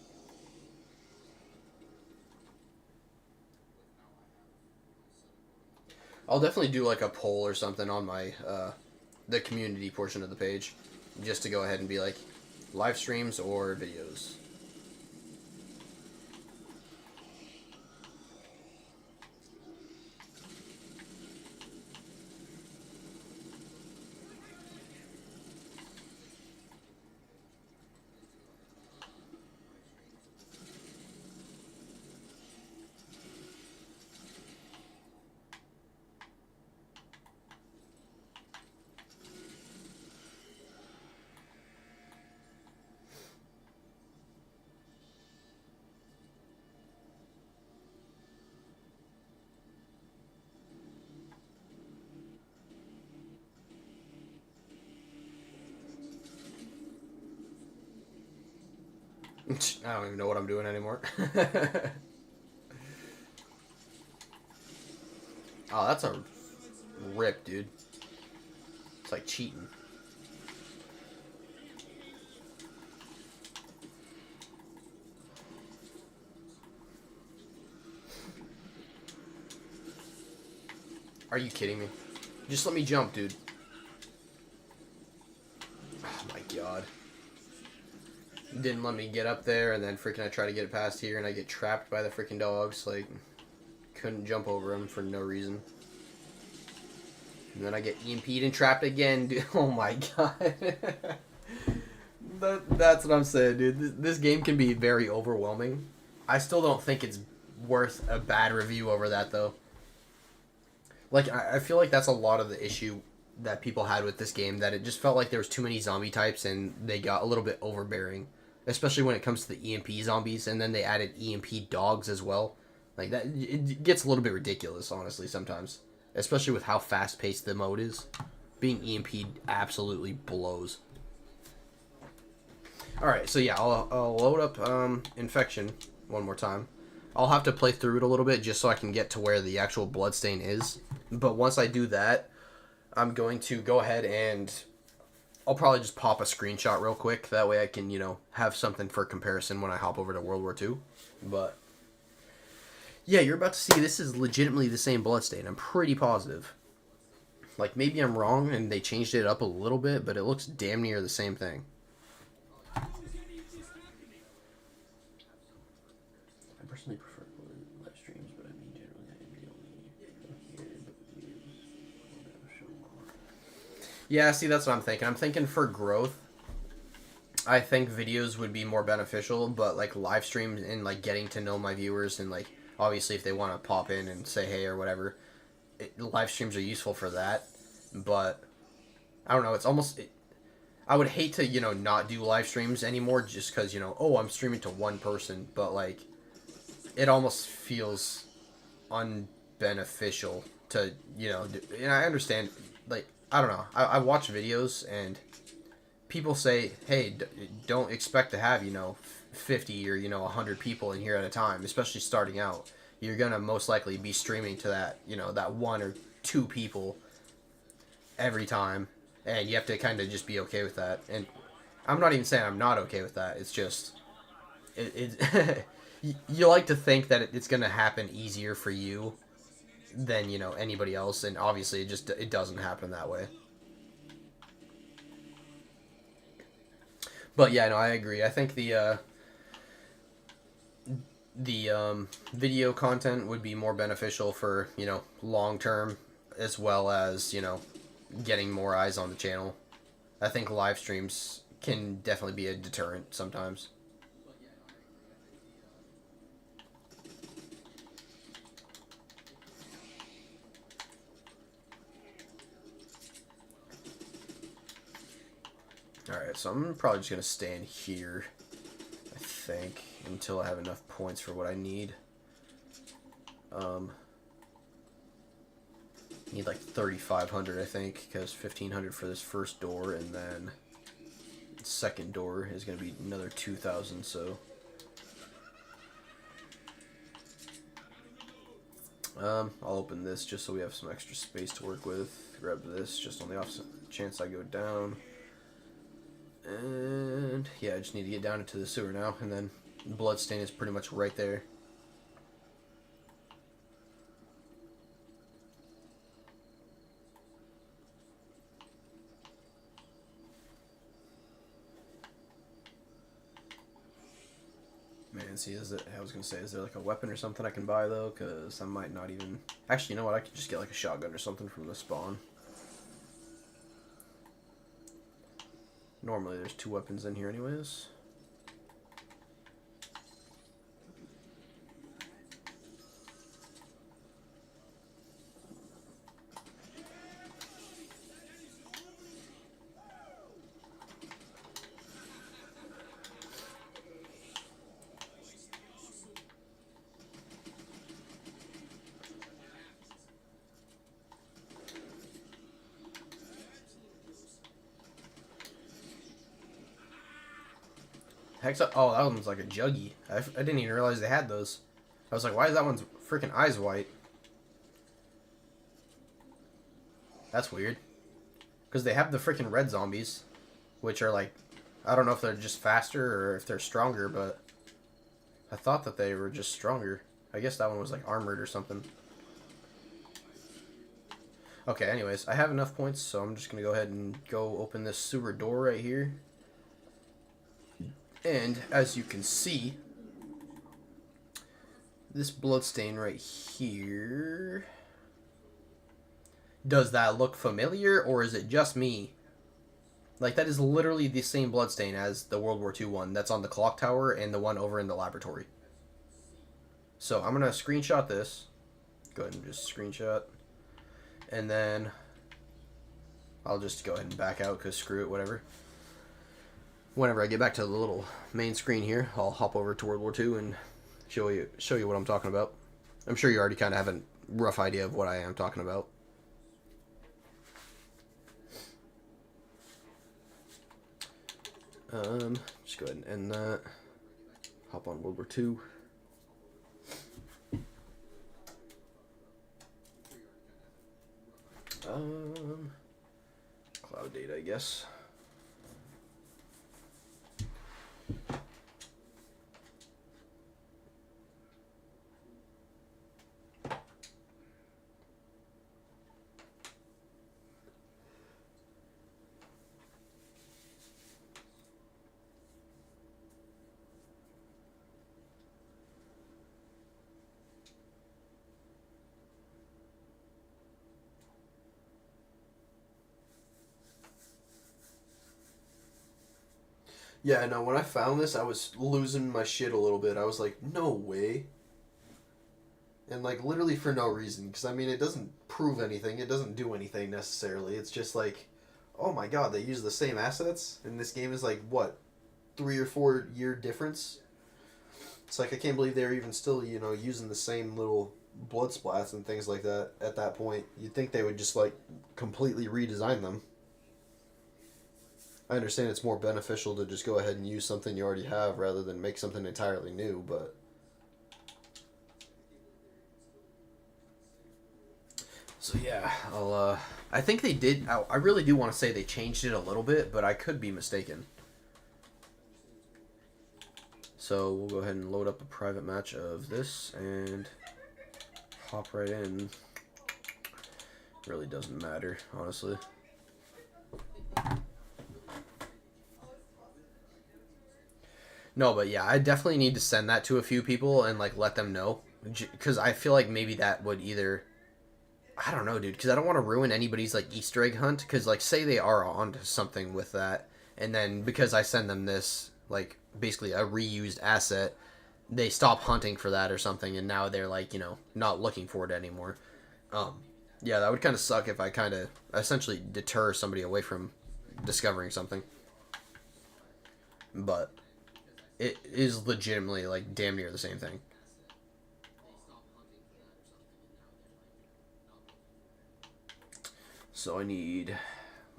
I'll definitely do like a poll or something on my the community portion of the page, just to go ahead and be like, live streams or videos. I don't even know what I'm doing anymore. Oh, that's a rip, dude. It's like cheating. Are you kidding me? Just let me jump, dude. Oh my god. Didn't let me get up there, and then freaking I try to get it past here, and I get trapped by the freaking dogs. Like, couldn't jump over them for no reason. And then I get EMP'd and trapped again, dude. Oh my god. That's what I'm saying, dude. This game can be very overwhelming. I still don't think it's worth a bad review over that, though. Like, I feel like that's a lot of the issue that people had with this game, that it just felt like there was too many zombie types, and they got a little bit overbearing. Especially when it comes to the EMP zombies, and then they added EMP dogs as well. Like, that, it gets a little bit ridiculous, honestly, sometimes. Especially with how fast-paced the mode is. Being EMP'd absolutely blows. Alright, so yeah, I'll load up Infection one more time. I'll have to play through it a little bit just so I can get to where the actual bloodstain is. But once I do that, I'm going to go ahead and I'll probably just pop a screenshot real quick. That way I can, you know, have something for comparison when I hop over to World War II. But Yeah, you're about to see this is legitimately the same bloodstain. I'm pretty positive. Like, maybe I'm wrong and they changed it up a little bit, but it looks damn near the same thing. I personally prefer live streams, but I mean generally I only Yeah, see, that's what I'm thinking. I'm thinking for growth, I think videos would be more beneficial, but like live streams and like getting to know my viewers and like obviously if they want to pop in and say hey or whatever, live streams are useful for that. But I don't know. It's almost I would hate to not do live streams anymore just because oh I'm streaming to one person, but like it almost feels unbeneficial to and I understand like I don't know. I watch videos and people say, hey, don't expect to have, 50 or, 100 people in here at a time, especially starting out. You're going to most likely be streaming to that, that one or two people every time. And you have to kind of just be okay with that. And I'm not even saying I'm not okay with that. It's just, you like to think that it's going to happen easier for you than, anybody else. And obviously it doesn't happen that way. But yeah, no, I agree. I think the video content would be more beneficial for long term, as well as getting more eyes on the channel. I think live streams can definitely be a deterrent sometimes. Alright, so I'm probably just going to stay in here, I think, until I have enough points for what I need. Need like 3,500, I think, because 1,500 for this first door, and then the second door is going to be another 2,000, so... I'll open this just so we have some extra space to work with. Grab this just on the off chance I go down. And yeah, I just need to get down into the sewer now, and then bloodstain is pretty much right there. Man, see, I was gonna say, is there like a weapon or something I can buy though? Because I might not even. Actually, you know what? I could just get like a shotgun or something from the spawn. Normally there's 2 weapons in here anyways. Oh, that one's like a juggy. I didn't even realize they had those. I was like, why is that one's freaking eyes white? That's weird. Because they have the freaking red zombies, which are like, I don't know if they're just faster or if they're stronger, but I thought that they were just stronger. I guess that one was like armored or something. Okay, anyways, I have enough points, so I'm just going to go ahead and go open this sewer door right here. And as you can see, this bloodstain right here, does that look familiar or is it just me? Like, that is literally the same bloodstain as the World War II one that's on the clock tower and the one over in the laboratory. So I'm going to screenshot this. Go ahead and just screenshot. And then I'll just go ahead and back out because screw it, whatever. Whenever I get back to the little main screen here, I'll hop over to World War II and show you what I'm talking about. I'm sure you already kind of have a rough idea of what I am talking about. Just go ahead and end that. Hop on World War II. Cloud data, I guess. Yeah, no, when I found this, I was losing my shit a little bit. I was like, no way. And, like, literally for no reason. Because, I mean, it doesn't prove anything. It doesn't do anything necessarily. It's just like, oh my god, they use the same assets? And this game is like, what, 3 or 4 year difference? It's like, I can't believe they're even still, you know, using the same little blood splats and things like that at that point. You'd think they would just, like, completely redesign them. I understand it's more beneficial to just go ahead and use something you already have rather than make something entirely new, but... So yeah, I think they did... I really do want to say they changed it a little bit, but I could be mistaken. So we'll go ahead and load up a private match of this and hop right in. Really doesn't matter, honestly. No, but yeah, I definitely need to send that to a few people and, like, let them know. Because I feel like maybe that would either... I don't know, dude, because I don't want to ruin anybody's, like, Easter egg hunt. Because, like, say they are onto something with that, and then because I send them this, like, basically a reused asset, they stop hunting for that or something, and now they're, like, you know, not looking for it anymore. Yeah, that would kind of suck if I kind of essentially deter somebody away from discovering something. But it is legitimately, like, damn near the same thing. So I need,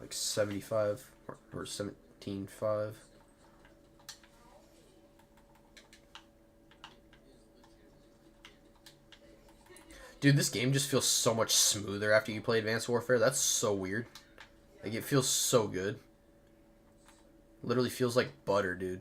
like, 75 or 17.5. Dude, this game just feels so much smoother after you play Advanced Warfare. That's so weird. Like, it feels so good. Literally feels like butter, dude.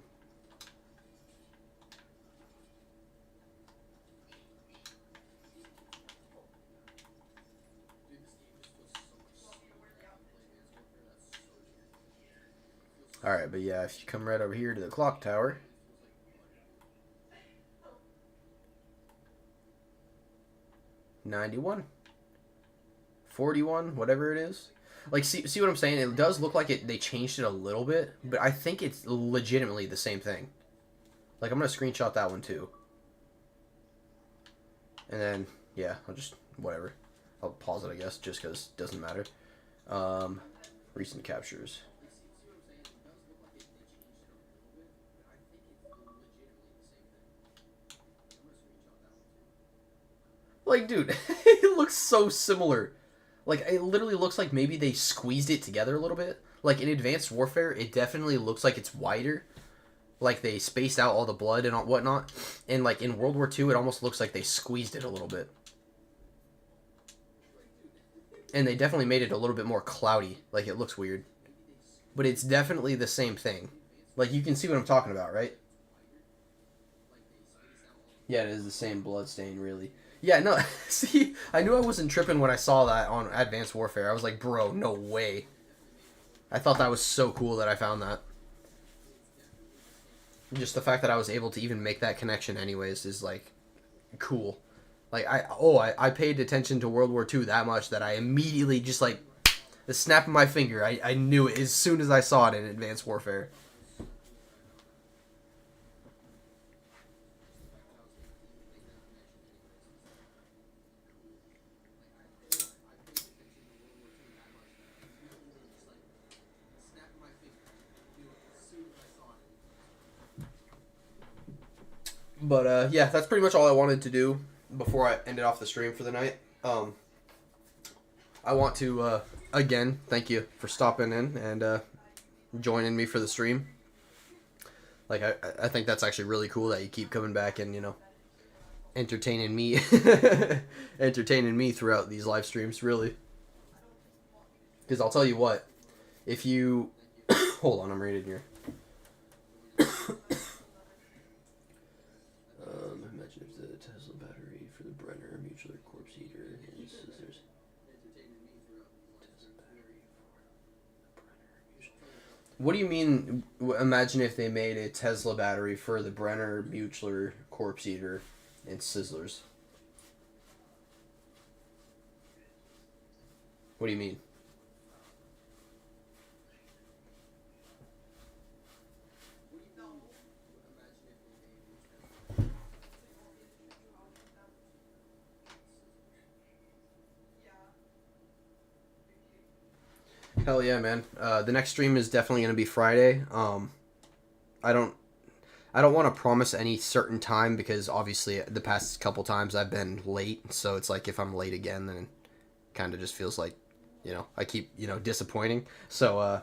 Alright, but yeah, if you come right over here to the clock tower... 91. 41, whatever it is. Like, see what I'm saying? It does look like they changed it a little bit, but I think it's legitimately the same thing. Like, I'm going to screenshot that one, too. And then, yeah, I'll just, whatever. I'll pause it, I guess, just because it doesn't matter. Recent captures. Like, dude, it looks so similar. Like, it literally looks like maybe they squeezed it together a little bit. Like, in Advanced Warfare, it definitely looks like it's wider. Like, they spaced out all the blood and whatnot. And, like, in World War II, it almost looks like they squeezed it a little bit. And they definitely made it a little bit more cloudy. Like, it looks weird. But it's definitely the same thing. Like, you can see what I'm talking about, right? Yeah, it is the same blood stain, really. Yeah, no, see, I knew I wasn't tripping when I saw that on Advanced Warfare. I was like, bro, no way. I thought that was so cool that I found that. Just the fact that I was able to even make that connection anyways is, like, cool. Like, I paid attention to World War II that much that I immediately just, like, the snap of my finger, I knew it as soon as I saw it in Advanced Warfare. But, yeah, that's pretty much all I wanted to do before I ended off the stream for the night. I want to, again, thank you for stopping in and joining me for the stream. Like, I think that's actually really cool that you keep coming back and, you know, entertaining me. Entertaining me throughout these live streams, really. Because I'll tell you what, if you... Hold on, I'm reading here. Imagine if the Tesla battery for the Brenner mutual corpse heater and scissors. What do you mean, imagine if they made a Tesla battery for the Brenner Mutual corpse eater and Sizzlers? What do you mean? Hell yeah, man. The next stream is definitely gonna be Friday. I don't I don't want to promise any certain time because obviously the past couple times I've been late, so it's like if I'm late again, then it kind of just feels like, I keep, disappointing. So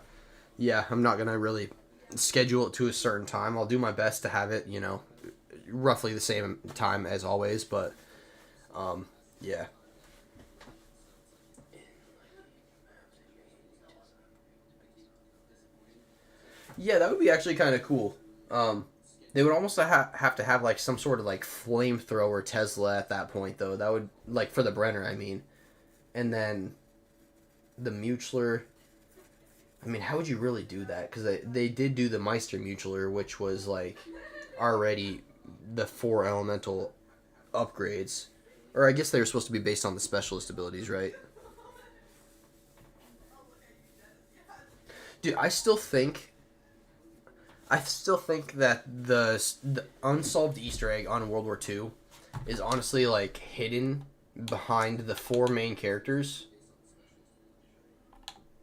yeah, I'm not gonna really schedule it to a certain time. I'll do my best to have it, roughly the same time as always, but yeah. Yeah, that would be actually kind of cool. They would almost have to have like some sort of like flamethrower Tesla at that point, though. That would like for the Brenner, I mean, and then the Mutular. I mean, how would you really do that? Because they did do the Meister Mutular, which was like already the 4 elemental upgrades, or I guess they were supposed to be based on the specialist abilities, right? Dude, I still think that the unsolved Easter egg on World War II is honestly like hidden behind the 4 main characters,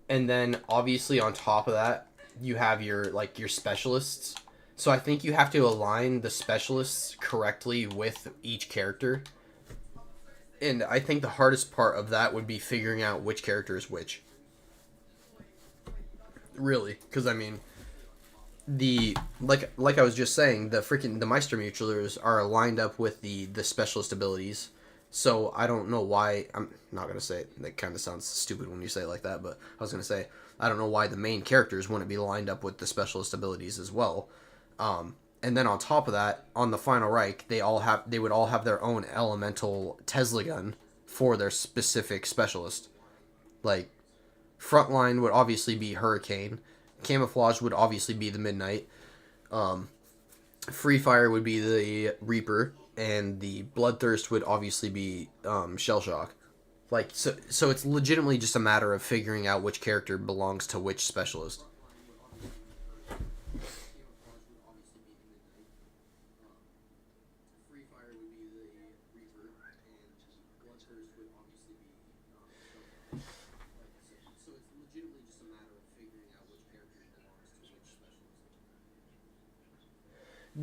and then obviously on top of that you have your specialists. So I think you have to align the specialists correctly with each character, and I think the hardest part of that would be figuring out which character is which. Really, because I mean, the like I was just saying, the Meister Mutualers are lined up with the specialist abilities. So I don't know why. I'm not gonna say it. That kind of sounds stupid when you say it like that, but I was gonna say I don't know why the main characters wouldn't be lined up with the specialist abilities as well. And then on top of that, on the final Reich, they would all have their own elemental Tesla gun for their specific specialist. Like frontline would obviously be Hurricane, camouflage would obviously be the Midnight, free fire would be the Reaper, and the bloodthirst would obviously be shell shock. Like so it's legitimately just a matter of figuring out which character belongs to which specialist.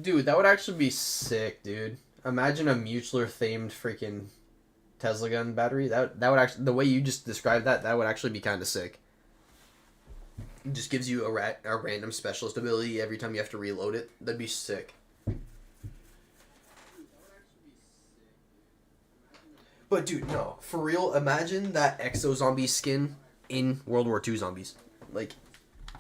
Dude, that would actually be sick, dude. Imagine a Mutular themed freaking Tesla gun battery. That would actually, the way you just described that would actually be kind of sick. It just gives you a random specialist ability every time you have to reload it. That'd be sick. But dude, no, for real. Imagine that Exo Zombies skin in World War II zombies. Like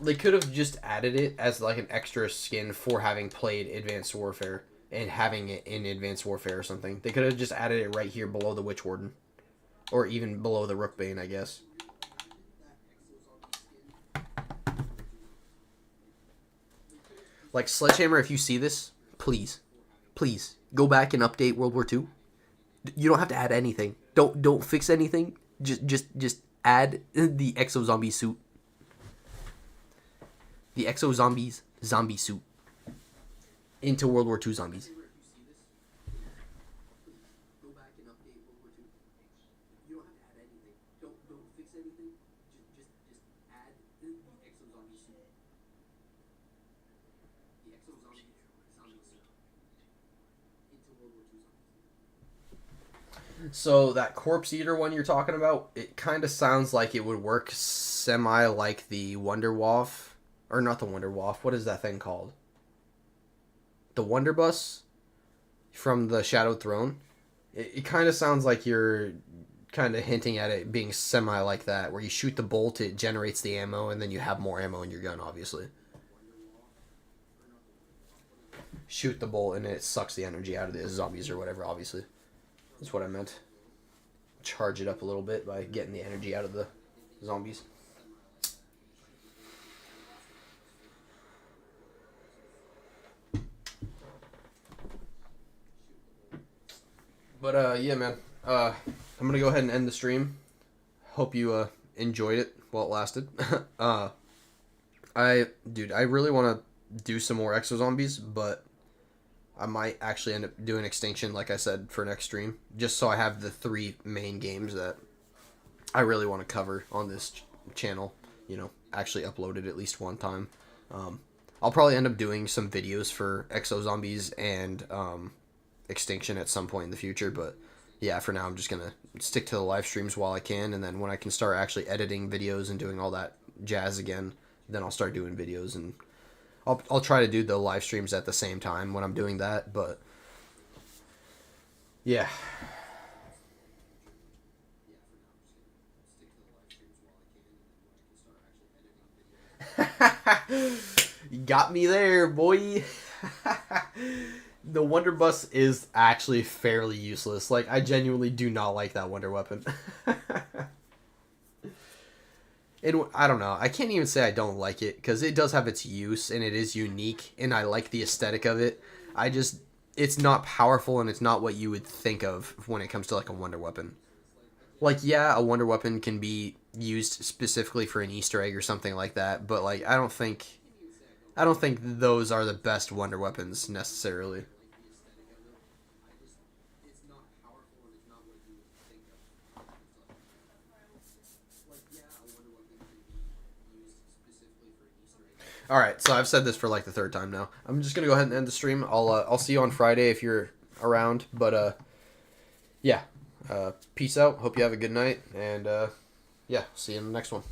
they could have just added it as like an extra skin for having played Advanced Warfare and having it in Advanced Warfare or something. They could have just added it right here below the Witch Warden, or even below the Rookbane, I guess. Like Sledgehammer, if you see this, please go back and update World War II. You don't have to add anything. Don't fix anything. Just add the Exo Zombie suit. The Exo Zombies zombie suit into World War II zombies. So that Corpse Eater one you're talking about, it kind of sounds like it would work semi like the Wonder Waff, or not the Wonder Waff. What is that thing called? The Wonder Bus from the Shadowed Throne. It kind of sounds like you're kind of hinting at it being semi like that, where you shoot the bolt, it generates the ammo, and then you have more ammo in your gun, obviously. Shoot the bolt, and it sucks the energy out of the zombies or whatever, obviously. That's what I meant. Charge it up a little bit by getting the energy out of the zombies. But yeah, man. I'm gonna go ahead and end the stream. Hope you enjoyed it while it lasted. I really want to do some more Exo Zombies, but I might actually end up doing Extinction, like I said, for next stream, just so I have the 3 main games that I really want to cover on this channel. you know, actually upload it at least one time. I'll probably end up doing some videos for Exo Zombies and Extinction at some point in the future, but yeah, for now I'm just gonna stick to the live streams while I can, and then when I can start actually editing videos and doing all that jazz again, then I'll start doing videos, and I'll try to do the live streams at the same time when I'm doing that, but yeah. You got me there, boy. The Wonder Bus is actually fairly useless. Like, I genuinely do not like that Wonder Weapon. I don't know. I can't even say I don't like it, because it does have its use, and it is unique, and I like the aesthetic of it. It's not powerful, and it's not what you would think of when it comes to, like, a Wonder Weapon. Like, yeah, a Wonder Weapon can be used specifically for an Easter egg or something like that, but, like, I don't think those are the best Wonder Weapons necessarily. All right, so I've said this for like the third time now. I'm just gonna go ahead and end the stream. I'll see you on Friday if you're around. But yeah, peace out. Hope you have a good night, and yeah, see you in the next one.